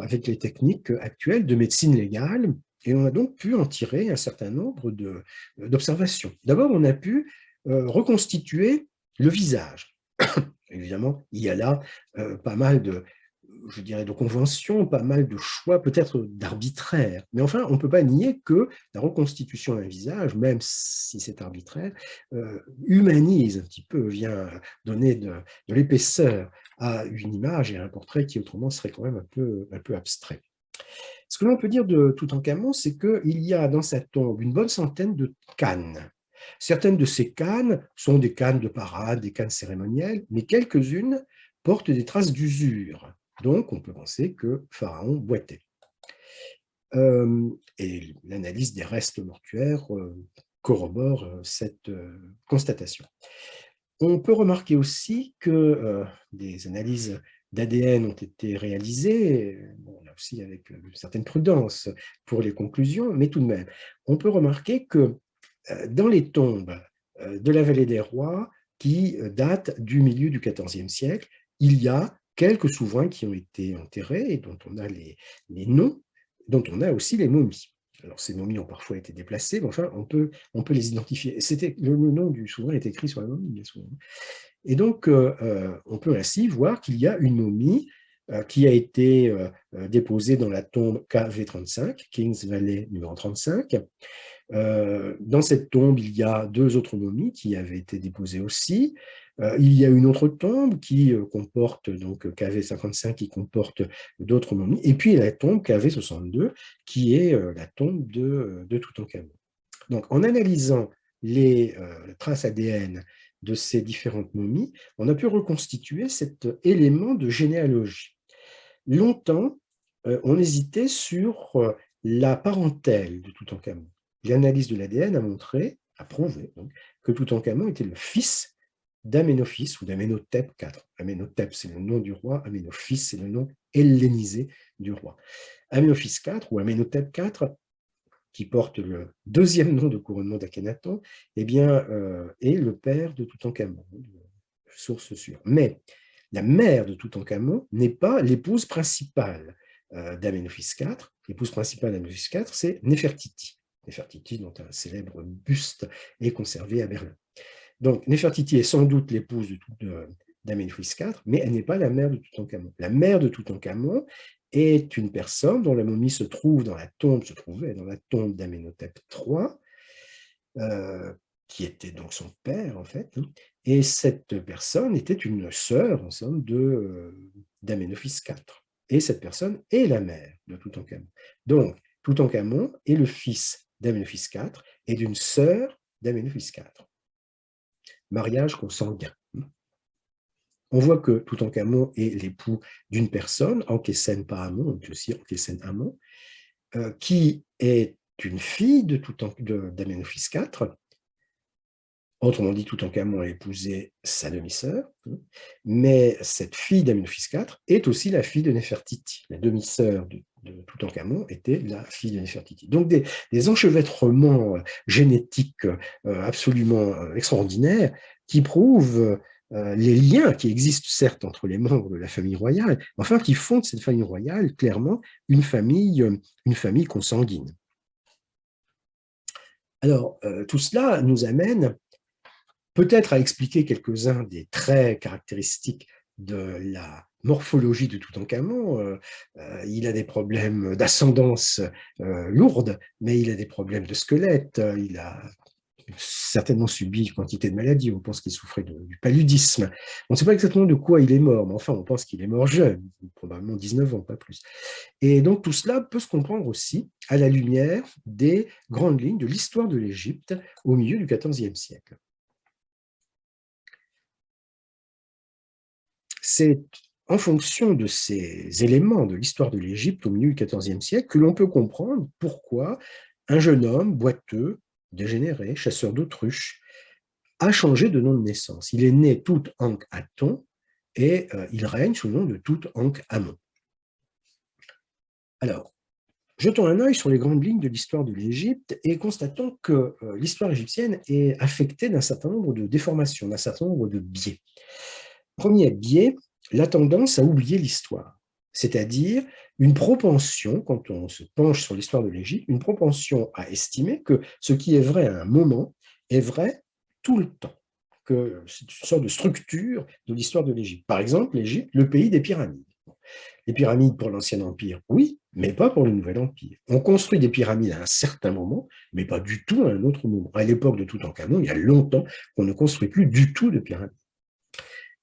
avec les techniques actuelles de médecine légale, et on a donc pu en tirer un certain nombre d'observations. D'abord, on a pu reconstituer le visage. Évidemment, il y a là pas mal je dirais, de conventions, pas mal de choix, peut-être d'arbitraire. Mais enfin, on ne peut pas nier que la reconstitution d'un visage, même si c'est arbitraire, humanise un petit peu, vient donner de l'épaisseur à une image et à un portrait qui autrement serait quand même un peu abstrait. Ce que l'on peut dire de Toutankhamon, c'est qu'il y a dans sa tombe une bonne centaine de cannes. Certaines de ces cannes sont des cannes de parade, des cannes cérémonielles, mais quelques-unes portent des traces d'usure. Donc, on peut penser que Pharaon boitait. Et l'analyse des restes mortuaires corrobore cette constatation. On peut remarquer aussi que des analyses d'ADN ont été réalisées, bon, là aussi avec une certaine prudence pour les conclusions, mais tout de même, on peut remarquer que dans les tombes de la vallée des rois, qui datent du milieu du XIVe siècle, il y a quelques souverains qui ont été enterrés et dont on a les noms, dont on a aussi les momies. Alors, ces momies ont parfois été déplacées, mais enfin, on peut les identifier. Le nom du souverain est écrit sur la momie, bien souvent. Et donc, on peut ainsi voir qu'il y a une momie qui a été déposée dans la tombe KV35, Kings Valley numéro 35. Dans cette tombe, il y a 2 autres momies qui avaient été déposées aussi. Il y a une autre tombe qui comporte, donc KV55, qui comporte d'autres momies. Et puis la tombe KV62, qui est la tombe de Toutankhamon. Donc, en analysant les traces ADN de ces différentes momies, on a pu reconstituer cet élément de généalogie. Longtemps, on hésitait sur la parentèle de Toutankhamon. L'analyse de l'ADN a montré, a prouvé donc, que Toutankhamon était le fils d'Aménophis ou d'Amenhotep IV. Amenhotep, c'est le nom du roi, Aménophis, c'est le nom hellénisé du roi. Aménophis IV ou Amenhotep IV, qui porte le deuxième nom de couronnement d'Akhenaton, eh bien, est le père de Toutankhamon, source sûre. Mais la mère de Toutankhamon n'est pas l'épouse principale d'Aménophis IV. L'épouse principale d'Aménophis IV, c'est Néfertiti. Néfertiti, dont un célèbre buste est conservé à Berlin. Donc, Néfertiti est sans doute l'épouse d'Aménophis IV, mais elle n'est pas la mère de Toutankhamon. La mère de Toutankhamon est une personne dont la momie se trouvait dans la tombe d'Amenhotep III, qui était donc son père, en fait. Et cette personne était une sœur, en somme, d'Aménophis IV. Et cette personne est la mère de Toutankhamon. Donc, Toutankhamon est le fils d'Aménophis IV et d'une sœur d'Aménophis IV. Mariage consanguin. On voit que Toutankhamon est l'époux d'une personne, Ankhésen Pahamon, aussi Ankhésen Amon, qui est une fille d'Aménophis IV. Autrement dit, Toutankhamon a épousé sa demi-sœur, mais cette fille d'Aménophis IV est aussi la fille de Néfertiti. La demi-sœur de Toutankhamon était la fille de Néfertiti. Donc des enchevêtrements génétiques absolument extraordinaires qui prouvent les liens qui existent certes entre les membres de la famille royale, mais enfin qui font de cette famille royale clairement une famille consanguine. Alors, tout cela nous amène peut-être à expliquer quelques-uns des traits caractéristiques de la morphologie de Toutankhamon. Il a des problèmes d'ascendance lourde, mais il a des problèmes de squelette, il a certainement subi une quantité de maladies. On pense qu'il souffrait du paludisme. On ne sait pas exactement de quoi il est mort, mais enfin, on pense qu'il est mort jeune, probablement 19 ans, pas plus. Et donc, tout cela peut se comprendre aussi à la lumière des grandes lignes de l'histoire de l'Égypte au milieu du XIVe siècle. C'est en fonction de ces éléments de l'histoire de l'Égypte au milieu du XIVe siècle que l'on peut comprendre pourquoi un jeune homme boiteux, dégénéré, chasseur d'autruches, a changé de nom de naissance. Il est né Tout-Ankh-Aton et il règne sous le nom de Tout-Ankh-Amon. Alors, jetons un œil sur les grandes lignes de l'histoire de l'Égypte et constatons que l'histoire égyptienne est affectée d'un certain nombre de déformations, d'un certain nombre de biais. Premier biais, la tendance à oublier l'histoire, c'est-à-dire une propension, quand on se penche sur l'histoire de l'Égypte, une propension à estimer que ce qui est vrai à un moment est vrai tout le temps, que c'est une sorte de structure de l'histoire de l'Égypte. Par exemple, l'Égypte, le pays des pyramides. Les pyramides pour l'Ancien Empire, oui, mais pas pour le Nouvel Empire. On construit des pyramides à un certain moment, mais pas du tout à un autre moment. À l'époque de Toutankhamon, il y a longtemps qu'on ne construit plus du tout de pyramides.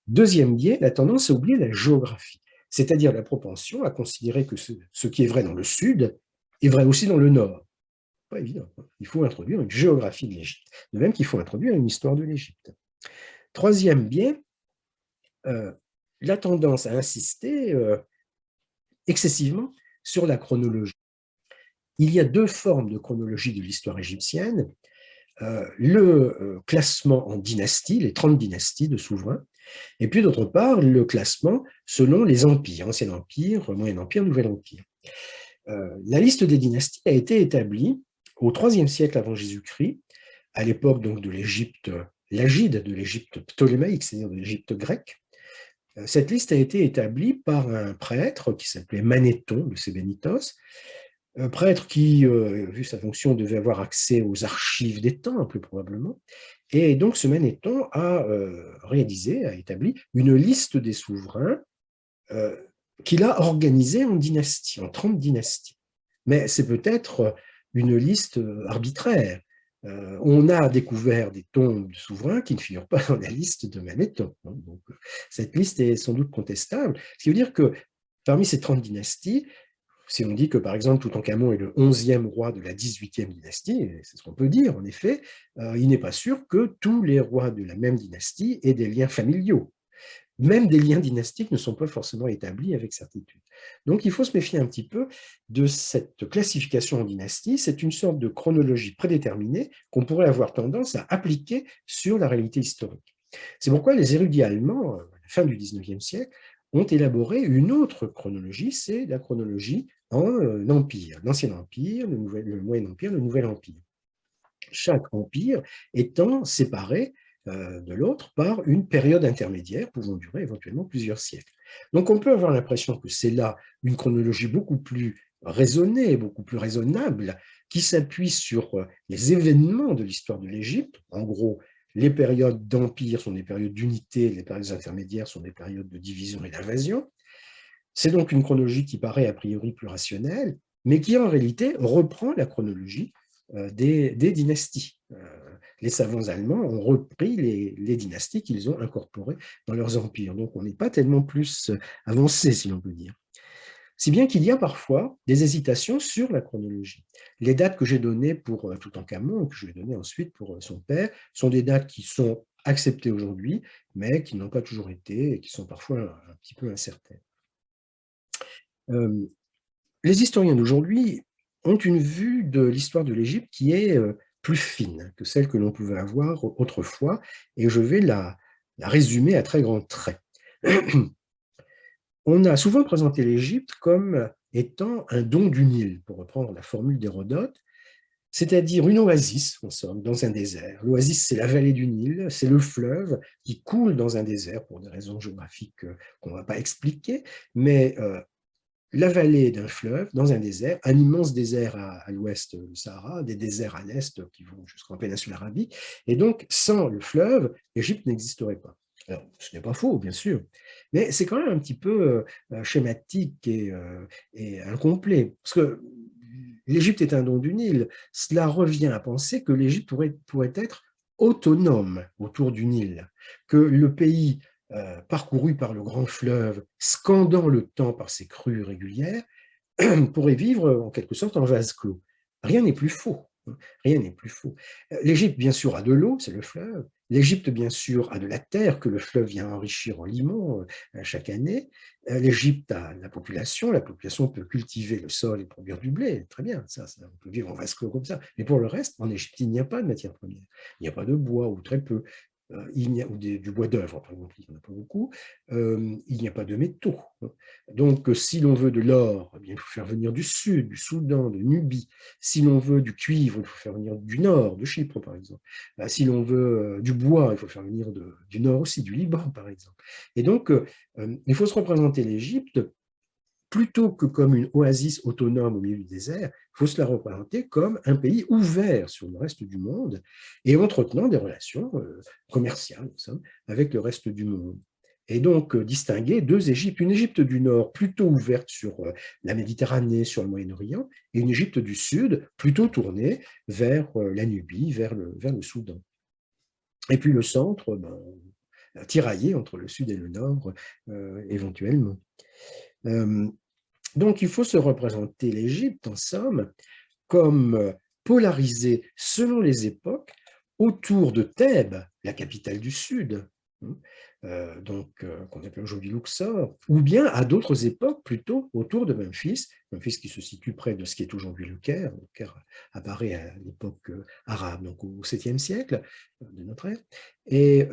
Deuxième biais, la tendance à oublier la géographie, c'est-à-dire la propension à considérer que ce qui est vrai dans le sud est vrai aussi dans le nord. Pas évident. Il faut introduire une géographie de l'Égypte, de même qu'il faut introduire une histoire de l'Égypte. Troisième biais, la tendance à insister excessivement sur la chronologie. Il y a deux formes de chronologie de l'histoire égyptienne. Le classement en dynastie, les 30 dynasties de souverains, et puis d'autre part, le classement selon les empires, Ancien Empire, Moyen Empire, Nouvel Empire. La liste des dynasties a été établie au IIIe siècle avant Jésus-Christ, à l'époque donc de l'Égypte, l'Agide de l'Égypte ptolémaïque, c'est-à-dire de l'Égypte grecque. Cette liste a été établie par un prêtre qui s'appelait Manéthon de Sébennytos, un prêtre qui, vu sa fonction, devait avoir accès aux archives des temples, probablement. Et donc, ce Manéthon a établi une liste des souverains qu'il a organisée en dynasties, en 30 dynasties. Mais c'est peut-être une liste arbitraire. On a découvert des tombes de souverains qui ne figurent pas dans la liste de Manéthon. Donc, cette liste est sans doute contestable. Ce qui veut dire que parmi ces 30 dynasties, si on dit que, par exemple, Toutankhamon est le 11e roi de la 18e dynastie, c'est ce qu'on peut dire, en effet, il n'est pas sûr que tous les rois de la même dynastie aient des liens familiaux. même des liens dynastiques ne sont pas forcément établis avec certitude. Donc il faut se méfier un petit peu de cette classification en dynastie. C'est une sorte de chronologie prédéterminée qu'on pourrait avoir tendance à appliquer sur la réalité historique. C'est pourquoi les érudits allemands, à la fin du XIXe siècle, ont élaboré une autre chronologie, c'est la chronologie en empire, l'Ancien Empire, le Moyen Empire, le Nouvel Empire. Chaque empire étant séparé de l'autre par une période intermédiaire pouvant durer éventuellement plusieurs siècles. Donc on peut avoir l'impression que c'est là une chronologie beaucoup plus raisonnée, beaucoup plus raisonnable, qui s'appuie sur les événements de l'histoire de l'Égypte. En gros, les périodes d'empire sont des périodes d'unité, les périodes intermédiaires sont des périodes de division et d'invasion. C'est donc une chronologie qui paraît a priori plus rationnelle, mais qui en réalité reprend la chronologie des dynasties. Les savants allemands ont repris les dynasties qu'ils ont incorporées dans leurs empires. Donc on n'est pas tellement plus avancé, si l'on peut dire. Si bien qu'il y a parfois des hésitations sur la chronologie. Les dates que j'ai données pour Toutankhamon, que je vais donner ensuite pour son père, sont des dates qui sont acceptées aujourd'hui, mais qui n'ont pas toujours été et qui sont parfois un petit peu incertaines. Les historiens d'aujourd'hui ont une vue de l'histoire de l'Égypte qui est plus fine que celle que l'on pouvait avoir autrefois, et je vais la résumer à très grands traits. On a souvent présenté l'Égypte comme étant un don du Nil, pour reprendre la formule d'Hérodote, c'est-à-dire une oasis, en somme, dans un désert. L'oasis, c'est la vallée du Nil, c'est le fleuve qui coule dans un désert pour des raisons géographiques qu'on ne va pas expliquer, mais la vallée d'un fleuve dans un désert, un immense désert à l'ouest du Sahara, des déserts à l'est qui vont jusqu'en péninsule arabique, et donc sans le fleuve, l'Égypte n'existerait pas. Alors, ce n'est pas faux, bien sûr, mais c'est quand même un petit peu schématique et incomplet, parce que l'Égypte est un don du Nil. Cela revient à penser que l'Égypte pourrait être autonome autour du Nil, que le pays parcouru par le grand fleuve, scandant le temps par ses crues régulières, pourrait vivre en quelque sorte en vase clos. Rien n'est plus faux. Rien n'est plus faux. L'Égypte, bien sûr, a de l'eau, c'est le fleuve. L'Égypte, bien sûr, a de la terre que le fleuve vient enrichir en limon chaque année. L'Égypte a la population peut cultiver le sol et produire du blé, très bien, ça, on peut vivre en vase clos comme ça. Mais pour le reste, en Égypte, il n'y a pas de matière première. Il n'y a pas de bois, ou très peu. Ou du bois d'œuvre, par exemple, il n'y en a pas beaucoup. Il n'y a pas de métaux. Donc, si l'on veut de l'or, eh bien, il faut faire venir du sud, du Soudan, de Nubie. Si l'on veut du cuivre, il faut faire venir du nord, de Chypre, par exemple. Si l'on veut du bois, il faut faire venir du nord aussi, du Liban, par exemple. Et donc, il faut se représenter l'Égypte plutôt que comme une oasis autonome au milieu du désert, il faut se la représenter comme un pays ouvert sur le reste du monde et entretenant des relations commerciales avec le reste du monde. Et donc distinguer deux Égyptes, une Égypte du Nord plutôt ouverte sur la Méditerranée, sur le Moyen-Orient, et une Égypte du Sud plutôt tournée vers la Nubie, vers le Soudan. Et puis le centre, tiraillé entre le Sud et le Nord éventuellement. Donc, il faut se représenter l'Égypte, en somme, comme polarisée selon les époques autour de Thèbes, la capitale du Sud, qu'on appelle aujourd'hui Luxor, ou bien à d'autres époques plutôt autour de Memphis, Memphis qui se situe près de ce qui est aujourd'hui le Caire. Le Caire apparaît à l'époque arabe, donc au 7e siècle de notre ère. Et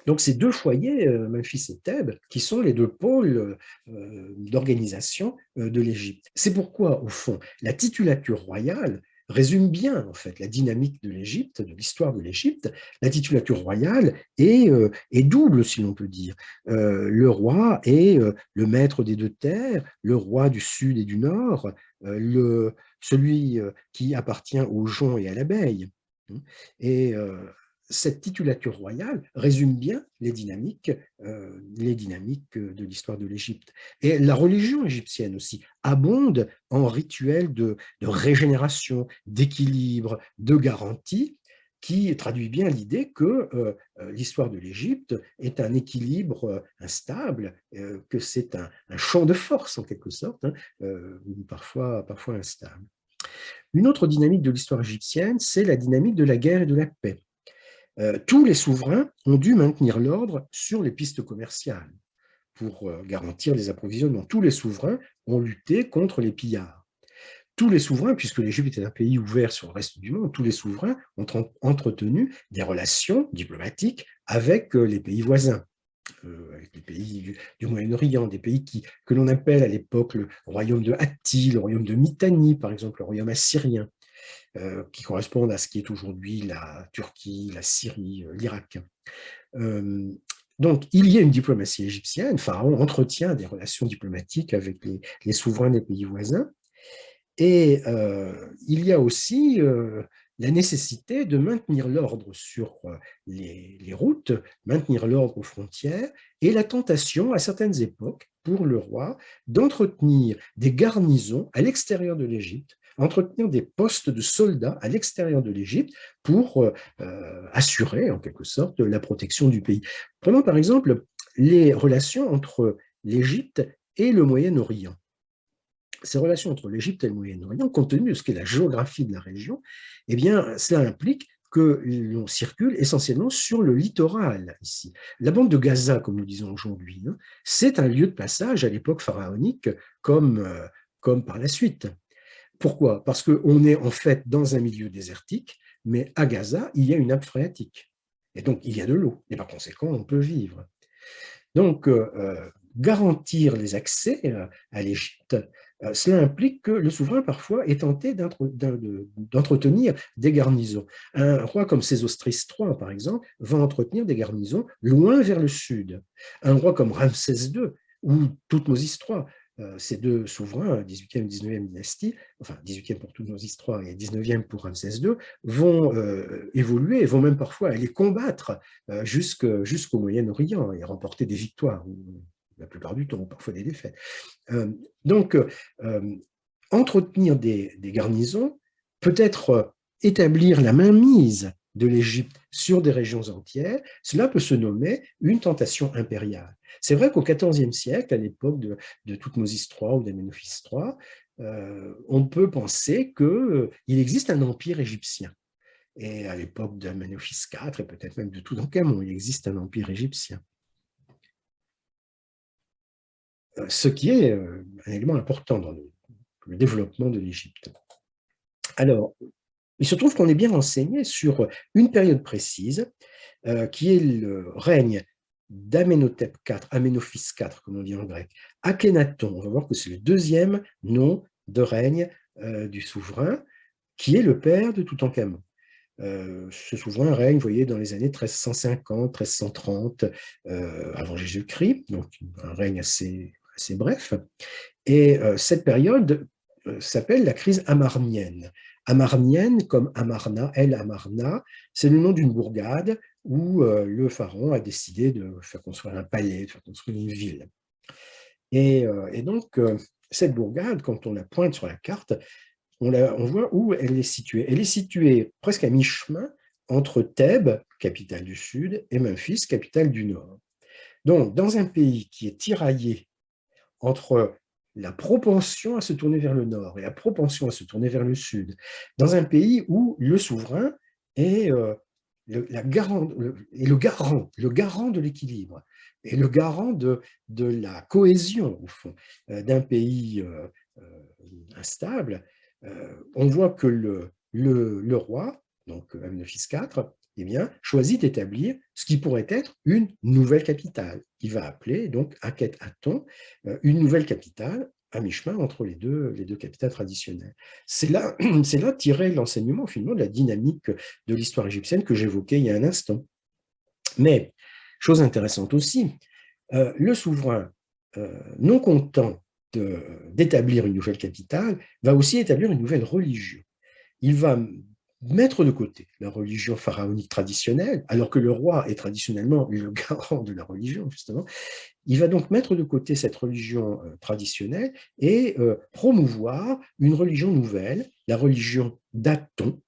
donc, ces deux foyers, Memphis et Thèbes, qui sont les deux pôles d'organisation de l'Égypte. C'est pourquoi, au fond, la titulature royale résume bien, en fait, la dynamique de l'Égypte, de l'histoire de l'Égypte. La titulature royale est double, si l'on peut dire. Le roi est le maître des deux terres, le roi du sud et du nord, celui qui appartient au jonc et à l'abeille. Et cette titulature royale résume bien les dynamiques de l'histoire de l'Égypte. Et la religion égyptienne aussi abonde en rituels de régénération, d'équilibre, de garantie, qui traduit bien l'idée que l'histoire de l'Égypte est un équilibre instable, que c'est un champ de force en quelque sorte, parfois instable. Une autre dynamique de l'histoire égyptienne, c'est la dynamique de la guerre et de la paix. tous les souverains ont dû maintenir l'ordre sur les pistes commerciales pour garantir les approvisionnements. Tous les souverains ont lutté contre les pillards. Tous les souverains, puisque l'Égypte est un pays ouvert sur le reste du monde, tous les souverains ont entretenu des relations diplomatiques avec les pays voisins, avec les pays du Moyen-Orient, des pays que l'on appelle à l'époque le royaume de Hatti, le royaume de Mitanni, par exemple, le royaume assyrien, qui correspondent à ce qui est aujourd'hui la Turquie, la Syrie, l'Irak. Donc, il y a une diplomatie égyptienne. Pharaon entretient des relations diplomatiques avec les souverains des pays voisins. Et il y a aussi la nécessité de maintenir l'ordre sur les routes, maintenir l'ordre aux frontières, et la tentation, à certaines époques, pour le roi, d'entretenir des garnisons à l'extérieur de l'Égypte, entretenir des postes de soldats à l'extérieur de l'Égypte pour assurer, en quelque sorte, la protection du pays. Prenons par exemple les relations entre l'Égypte et le Moyen-Orient. Ces relations entre l'Égypte et le Moyen-Orient, compte tenu de ce qu'est la géographie de la région, eh bien, cela implique que l'on circule essentiellement sur le littoral ici. La bande de Gaza, comme nous disons aujourd'hui, hein, c'est un lieu de passage à l'époque pharaonique comme par la suite. Pourquoi? Parce qu'on est en fait dans un milieu désertique, mais à Gaza, il y a une nappe phréatique. Et donc, il y a de l'eau. Et par conséquent, on peut vivre. Donc, garantir les accès à l'Égypte, cela implique que le souverain, parfois, est tenté d'entretenir des garnisons. Un roi comme Sésostris III, par exemple, va entretenir des garnisons loin vers le sud. Un roi comme Ramsès II ou Thoutmôsis III, ces deux souverains, 18e et 19e dynastie, enfin 18e pour Thoutmôsis III et 19e pour Ramsès II, vont évoluer, vont même parfois aller combattre jusqu'au Moyen-Orient et remporter des victoires, ou la plupart du temps, parfois des défaites. Donc, entretenir des garnisons, peut-être établir la mainmise de l'Égypte sur des régions entières, cela peut se nommer une tentation impériale. C'est vrai qu'au XIVe siècle, à l'époque de Thoutmôsis III ou d'Amenophis III, on peut penser qu'il existe un empire égyptien. Et à l'époque d'Amenophis IV, et peut-être même de Toutankhamon, il existe un empire égyptien. Ce qui est un élément important dans le développement de l'Égypte. Alors, il se trouve qu'on est bien renseigné sur une période précise, qui est le règne d'Amenhotep IV, Amenophis IV, comme on dit en grec, Akhenaton. On va voir que c'est le deuxième nom de règne du souverain, qui est le père de Toutankhamon. Ce souverain règne, vous voyez, dans les années 1350, 1330 avant Jésus-Christ, donc un règne assez bref. Et cette période s'appelle la crise amarnienne. Amarnienne, comme Amarna, El Amarna, c'est le nom d'une bourgade où le pharaon a décidé de faire construire un palais, de faire construire une ville. Et donc, cette bourgade, quand on la pointe sur la carte, on voit où elle est située. Elle est située presque à mi-chemin entre Thèbes, capitale du Sud, et Memphis, capitale du Nord. Donc, dans un pays qui est tiraillé entre la propension à se tourner vers le Nord et la propension à se tourner vers le Sud, dans un pays où le souverain est le garant de l'équilibre, et le garant de la cohésion, au fond, d'un pays instable, on voit que le roi, donc Amenophis IV, eh bien, choisit d'établir ce qui pourrait être une nouvelle capitale, qu'il va appeler donc Akhet-Aton, une nouvelle capitale à mi-chemin entre les deux capitales traditionnelles. C'est là tirer l'enseignement finalement de la dynamique de l'histoire égyptienne que j'évoquais il y a un instant. Mais, chose intéressante aussi, le souverain, non content d'établir une nouvelle capitale, va aussi établir une nouvelle religion. Il va mettre de côté la religion pharaonique traditionnelle, alors que le roi est traditionnellement le garant de la religion, justement. Il va donc mettre de côté cette religion traditionnelle et promouvoir une religion nouvelle, la religion d'Aton.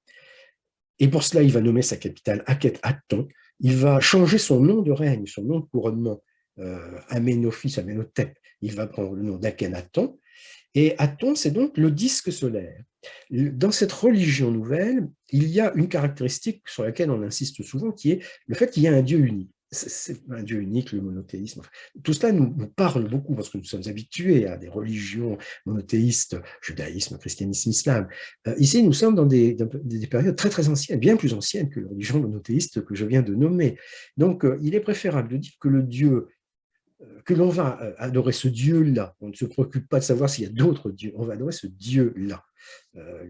Et pour cela, il va nommer sa capitale Akhet-Aton. Il va changer son nom de règne, son nom de couronnement, Amenhotep. Il va prendre le nom d'Akhenaton. Et Aton, c'est donc le disque solaire. Dans cette religion nouvelle, il y a une caractéristique sur laquelle on insiste souvent, qui est le fait qu'il y a un Dieu unique. C'est un Dieu unique, le monothéisme. Tout cela nous parle beaucoup parce que nous sommes habitués à des religions monothéistes, judaïsme, christianisme, islam. Ici, nous sommes dans des périodes très très anciennes, bien plus anciennes que les religions monothéistes que je viens de nommer. Donc, il est préférable de dire que le Dieu que l'on va adorer ce Dieu-là. On ne se préoccupe pas de savoir s'il y a d'autres dieux, on va adorer ce Dieu-là.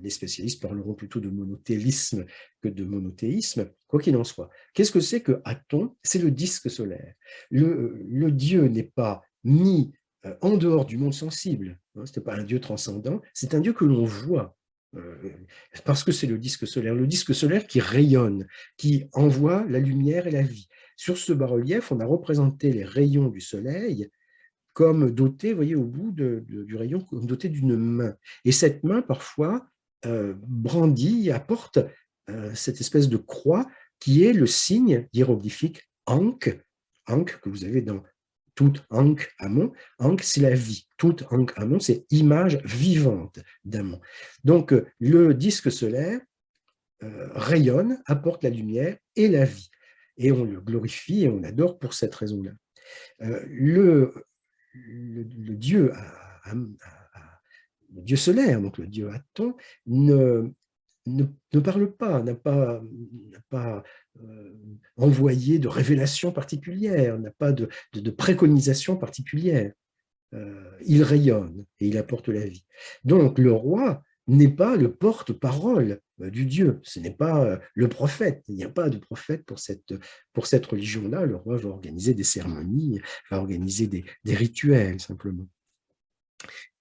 Les spécialistes parleront plutôt de monothéisme que de monothéisme, quoi qu'il en soit. Qu'est-ce que c'est que Aton? C'est le disque solaire. Le Dieu n'est pas mis en dehors du monde sensible, hein, ce n'est pas un Dieu transcendant, c'est un Dieu que l'on voit, euh, parce que c'est le disque solaire qui rayonne, qui envoie la lumière et la vie. Sur ce bas-relief, on a représenté les rayons du soleil comme dotés, vous voyez, au bout du rayon, comme dotés d'une main. Et cette main, parfois, brandit, apporte cette espèce de croix qui est le signe hiéroglyphique Ankh, Ankh que vous avez dans tout Ankh Amon. Ankh, c'est la vie. Tout Ankh Amon, c'est image vivante d'Amon. Donc, le disque solaire rayonne, apporte la lumière et la vie. Et on le glorifie et on adore pour cette raison-là. Le Dieu le Dieu solaire, donc le Dieu Aton, ne, ne parle pas, n'a pas envoyé de révélation particulière, n'a pas de préconisation particulière. Il rayonne et il apporte la vie. Donc le roi n'est pas le porte-parole du Dieu, ce n'est pas le prophète, il n'y a pas de prophète pour cette religion-là. Le roi va organiser des cérémonies, va organiser des rituels simplement.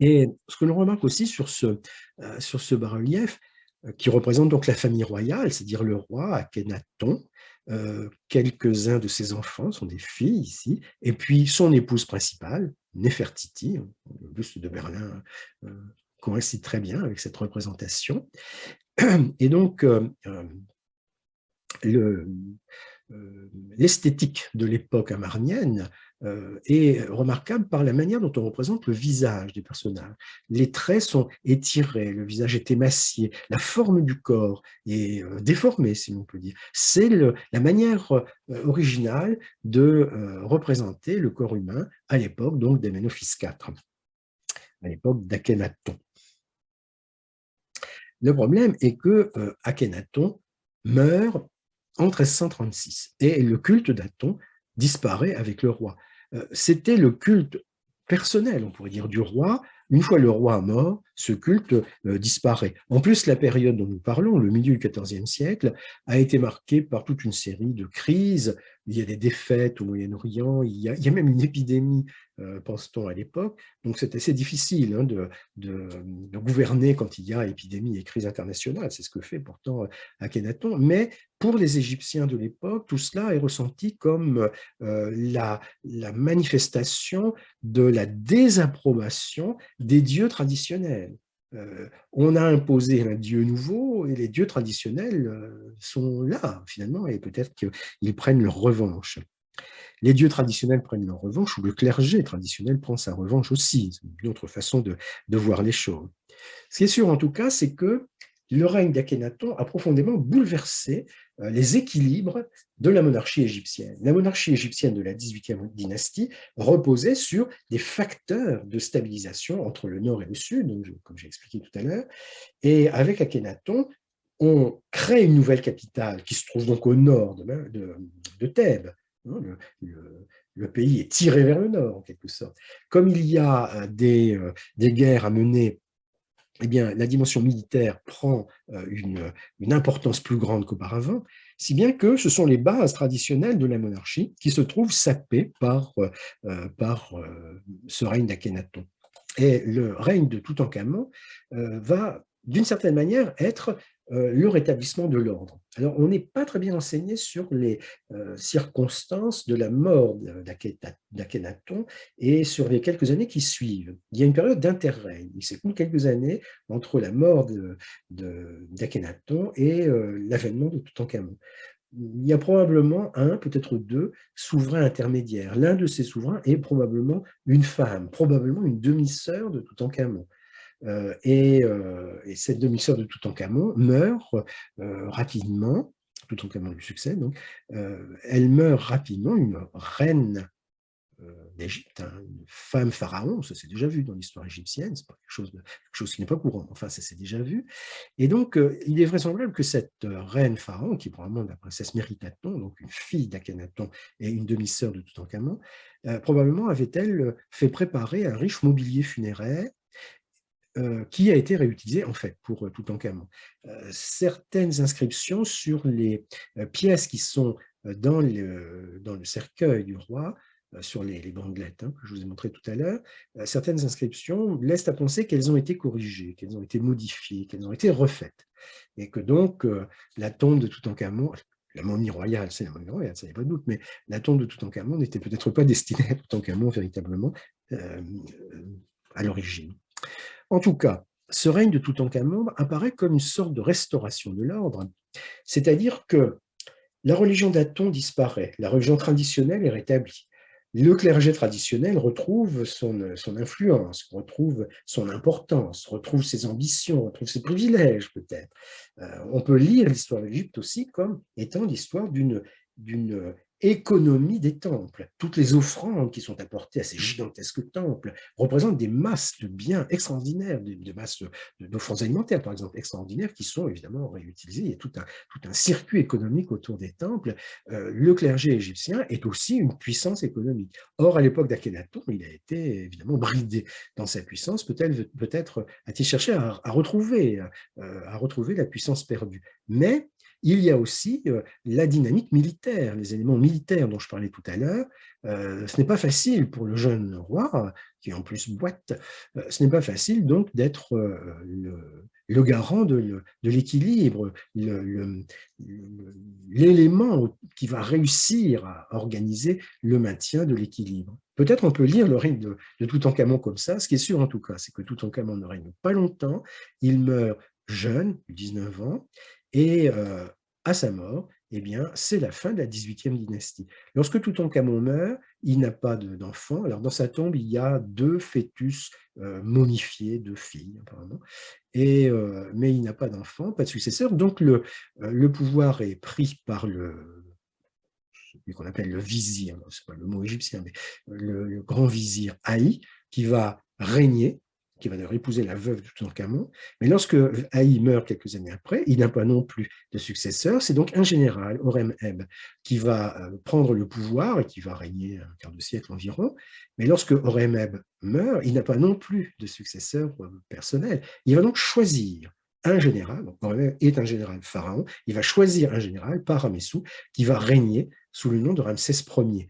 Et ce que l'on remarque aussi sur ce bas-relief, qui représente donc la famille royale, c'est-à-dire le roi Akhenaton, quelques-uns de ses enfants sont des filles ici, et puis son épouse principale, Néfertiti, le buste de Berlin coïncide très bien avec cette représentation. Et donc, l'esthétique de l'époque amarnienne est remarquable par la manière dont on représente le visage des personnages. Les traits sont étirés, le visage est émacié, la forme du corps est déformée, si l'on peut dire. C'est la manière originale de représenter le corps humain à l'époque donc d'Amenophis IV, à l'époque d'Akhenaton. Le problème est que Akhenaton meurt en 1336 et le culte d'Aton disparaît avec le roi. C'était le culte personnel, on pourrait dire, du roi. Une fois le roi mort, ce culte disparaît. En plus, la période dont nous parlons, le milieu du XIVe siècle, a été marquée par toute une série de crises. Il y a des défaites au Moyen-Orient, il y a même une épidémie, pense-t-on, à l'époque. Donc c'est assez difficile hein, de gouverner quand il y a épidémie et crise internationale. C'est ce que fait pourtant Akhenaton. Mais pour les Égyptiens de l'époque, tout cela est ressenti comme la manifestation de la désapprobation des dieux traditionnels. On a imposé un dieu nouveau et les dieux traditionnels sont là finalement et peut-être qu'ils prennent leur revanche. Les dieux traditionnels prennent leur revanche ou le clergé traditionnel prend sa revanche aussi. C'est une autre façon de voir les choses. Ce qui est sûr en tout cas, c'est que le règne d'Akhénaton a profondément bouleversé les équilibres de la monarchie égyptienne. La monarchie égyptienne de la 18e dynastie reposait sur des facteurs de stabilisation entre le nord et le sud, donc, comme j'ai expliqué tout à l'heure, et avec Akhénaton, on crée une nouvelle capitale qui se trouve donc au nord de Thèbes. Le pays est tiré vers le nord, en quelque sorte. Comme il y a des guerres à mener, eh bien, la dimension militaire prend une importance plus grande qu'auparavant, si bien que ce sont les bases traditionnelles de la monarchie qui se trouvent sapées par ce règne d'Akhénaton. Et le règne de Toutankhamon va, d'une certaine manière, être le rétablissement de l'ordre. Alors, on n'est pas très bien enseigné sur les circonstances de la mort d'Akhénaton et sur les quelques années qui suivent. Il y a une période d'interrègne. Il s'écoule quelques années entre la mort d'Akhénaton et l'avènement de Toutankhamon. Il y a probablement un, peut-être deux, souverains intermédiaires. L'un de ces souverains est probablement une femme, probablement une demi-sœur de Toutankhamon. et cette demi-sœur de Toutankhamon meurt rapidement. Toutankhamon lui succède, donc elle meurt rapidement, une reine d'Égypte, hein, une femme pharaon, ça s'est déjà vu dans l'histoire égyptienne, c'est pas quelque chose qui n'est pas courant, enfin ça s'est déjà vu. Et donc il est vraisemblable que cette reine pharaon, qui est probablement la princesse Méritaton, donc une fille d'Akhenaton et une demi-sœur de Toutankhamon, probablement avait-elle fait préparer un riche mobilier funéraire qui a été réutilisé en fait pour Toutankhamon. Certaines inscriptions sur les pièces qui sont dans le cercueil du roi, sur les bandelettes que je vous ai montrées tout à l'heure, certaines inscriptions laissent à penser qu'elles ont été corrigées, qu'elles ont été modifiées, qu'elles ont été refaites. Et que donc la tombe de Toutankhamon, la momie royale, c'est la momie royale, ça n'y a pas de doute, mais la tombe de Toutankhamon n'était peut-être pas destinée à Toutankhamon véritablement à l'origine. En tout cas, ce règne de Toutankhamon apparaît comme une sorte de restauration de l'ordre, c'est-à-dire que la religion d'Aton disparaît, la religion traditionnelle est rétablie. Le clergé traditionnel retrouve son influence, retrouve son importance, retrouve ses ambitions, retrouve ses privilèges peut-être. On peut lire l'histoire de l'Égypte aussi comme étant l'histoire d'une économie des temples. Toutes les offrandes qui sont apportées à ces gigantesques temples représentent des masses de biens extraordinaires, des masses d'offrandes alimentaires, par exemple, extraordinaires, qui sont évidemment réutilisées. Il y a tout un circuit économique autour des temples. Le clergé égyptien est aussi une puissance économique. Or, à l'époque d'Akhenaton, il a été évidemment bridé dans sa puissance. Peut-être a-t-il cherché à retrouver la puissance perdue. Mais il y a aussi la dynamique militaire, les éléments militaires dont je parlais tout à l'heure. Ce n'est pas facile pour le jeune roi, qui en plus boite, ce n'est pas facile donc d'être le garant de l'équilibre, l'élément qui va réussir à organiser le maintien de l'équilibre. Peut-être on peut lire le règne de Toutankhamon comme ça. Ce qui est sûr en tout cas, c'est que Toutankhamon ne règne pas longtemps. Il meurt jeune, 19 ans, et à sa mort, eh bien, c'est la fin de la 18e dynastie. Lorsque Toutankhamon meurt, il n'a pas d'enfant. Alors, dans sa tombe, il y a 2 fœtus momifiés, 2 filles, apparemment. Mais il n'a pas d'enfant, pas de successeur. Donc, le pouvoir est pris par celui qu'on appelle le vizir, ce n'est pas le mot égyptien, mais le grand vizir Haï, qui va régner, qui va d'ailleurs épouser la veuve de Toutankhamon. Mais lorsque Haï meurt quelques années après, il n'a pas non plus de successeur. C'est donc un général, Horem-Heb, qui va prendre le pouvoir et qui va régner un quart de siècle environ. Mais lorsque Horem-Heb meurt, il n'a pas non plus de successeur personnel. Il va donc choisir un général, donc Horem-Heb est un général pharaon, il va choisir un général, Paramessou, qui va régner sous le nom de Ramsès Ier.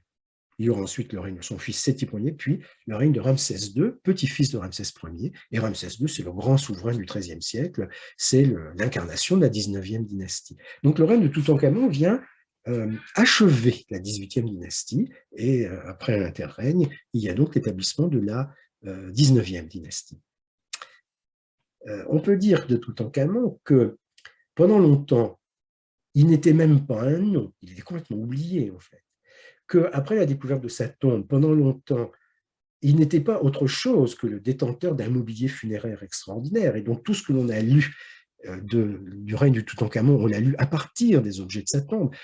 Il y aura ensuite le règne de son fils Séti Ier, puis le règne de Ramsès II, petit-fils de Ramsès Ier. Et Ramsès II, c'est le grand souverain du XIIIe siècle, c'est l'incarnation de la 19e dynastie. Donc le règne de Toutankhamon vient achever la 18e dynastie, et après un interrègne, il y a donc l'établissement de la 19e dynastie. On peut dire de Toutankhamon que pendant longtemps, il n'était même pas un nom, il était complètement oublié en fait. Qu'après la découverte de sa tombe, pendant longtemps, il n'était pas autre chose que le détenteur d'un mobilier funéraire extraordinaire. Et donc tout ce que l'on a lu du règne du Toutankhamon, on l'a lu à partir des objets de sa tombe.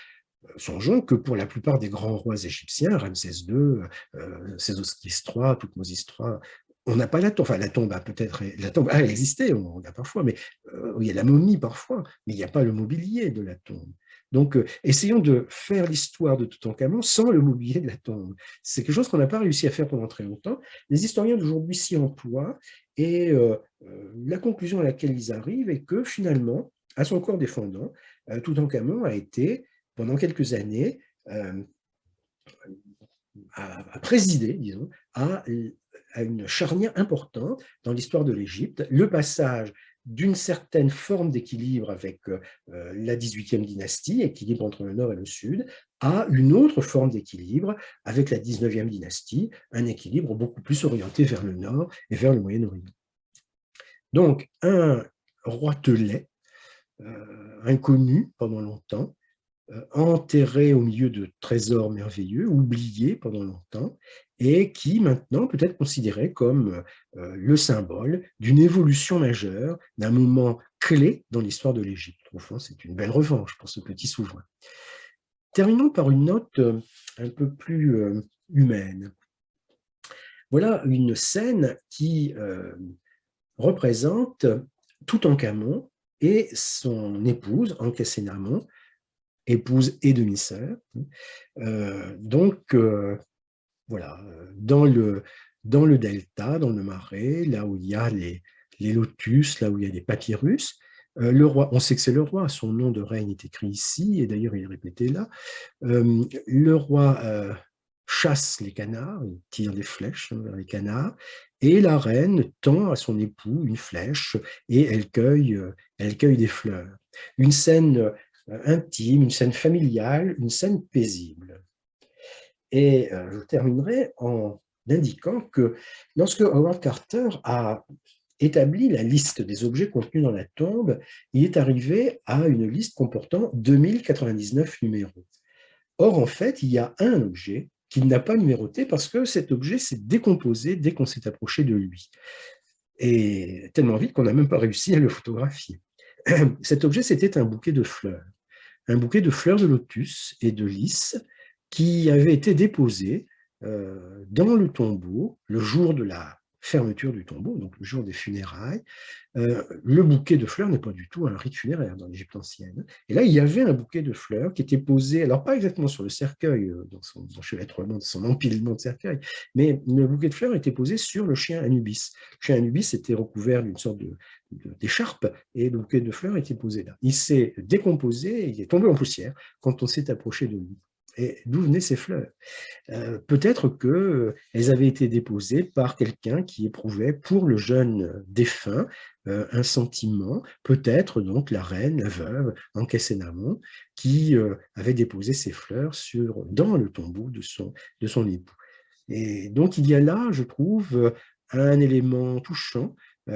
Songeons que pour la plupart des grands rois égyptiens, Ramsès II, Sésostris III, Toutmosis III, on n'a pas la tombe. Enfin, la tombe a peut-être, elle existait, on l'a parfois, mais il y a la momie parfois, mais il n'y a pas le mobilier de la tombe. Donc, essayons de faire l'histoire de Toutankhamon sans le mobilier de la tombe. C'est quelque chose qu'on n'a pas réussi à faire pendant très longtemps. Les historiens d'aujourd'hui s'y emploient, et la conclusion à laquelle ils arrivent est que finalement, à son corps défendant, Toutankhamon a été, pendant quelques années, a présidé, disons, à une charnière importante dans l'histoire de l'Égypte, le passage d'une certaine forme d'équilibre avec la 18e dynastie, équilibre entre le nord et le sud, à une autre forme d'équilibre avec la 19e dynastie, un équilibre beaucoup plus orienté vers le nord et vers le Moyen-Orient. Donc, un roitelet inconnu pendant longtemps, enterré au milieu de trésors merveilleux, oublié pendant longtemps, et qui maintenant peut être considéré comme le symbole d'une évolution majeure, d'un moment clé dans l'histoire de l'Égypte. Au fond, c'est une belle revanche pour ce petit souverain. Terminons par une note un peu plus humaine. Voilà une scène qui représente Toutankhamon et son épouse, Ankhésénamon, épouse et demi-sœur. Donc, voilà, dans le delta, dans le marais, là où il y a les lotus, là où il y a les papyrus, le roi, on sait que c'est le roi, son nom de règne est écrit ici, et d'ailleurs il est répété là. Le roi chasse les canards, il tire des flèches vers les canards, et la reine tend à son époux une flèche, et elle cueille des fleurs. Une scène intime, une scène familiale, une scène paisible. Et je terminerai en indiquant que lorsque Howard Carter a établi la liste des objets contenus dans la tombe, il est arrivé à une liste comportant 2099 numéros. Or, en fait, il y a un objet qu'il n'a pas numéroté parce que cet objet s'est décomposé dès qu'on s'est approché de lui. Et tellement vite qu'on n'a même pas réussi à le photographier. Cet objet, c'était un bouquet de fleurs de lotus et de lys qui avait été déposé dans le tombeau le jour de la fermeture du tombeau, donc le jour des funérailles. Le bouquet de fleurs n'est pas du tout un rite funéraire dans l'Égypte ancienne. Et là, il y avait un bouquet de fleurs qui était posé, alors pas exactement sur le cercueil, dans son enchevêtrement, son empilement de cercueil, mais le bouquet de fleurs était posé sur le chien Anubis. Le chien Anubis était recouvert d'une sorte d'écharpe et le bouquet de fleurs était posé là. Il s'est décomposé, il est tombé en poussière quand on s'est approché de lui. Et d'où venaient ces fleurs? Peut-être qu'elles avaient été déposées par quelqu'un qui éprouvait pour le jeune défunt un sentiment, peut-être donc la reine, la veuve, Ankhésénamon, qui avait déposé ces fleurs dans le tombeau de son époux. Et donc il y a là, je trouve, un élément touchant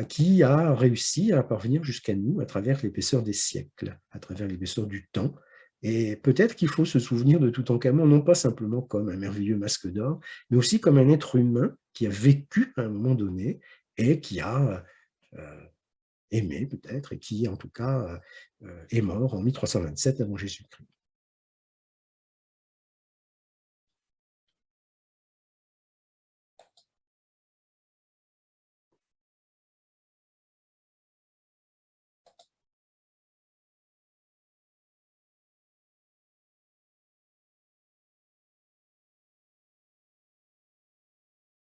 qui a réussi à parvenir jusqu'à nous à travers l'épaisseur des siècles, à travers l'épaisseur du temps. Et peut-être qu'il faut se souvenir de Toutankhamon, non pas simplement comme un merveilleux masque d'or, mais aussi comme un être humain qui a vécu à un moment donné et qui a euh, aimé peut-être, et qui en tout cas est mort en 1327 avant Jésus-Christ.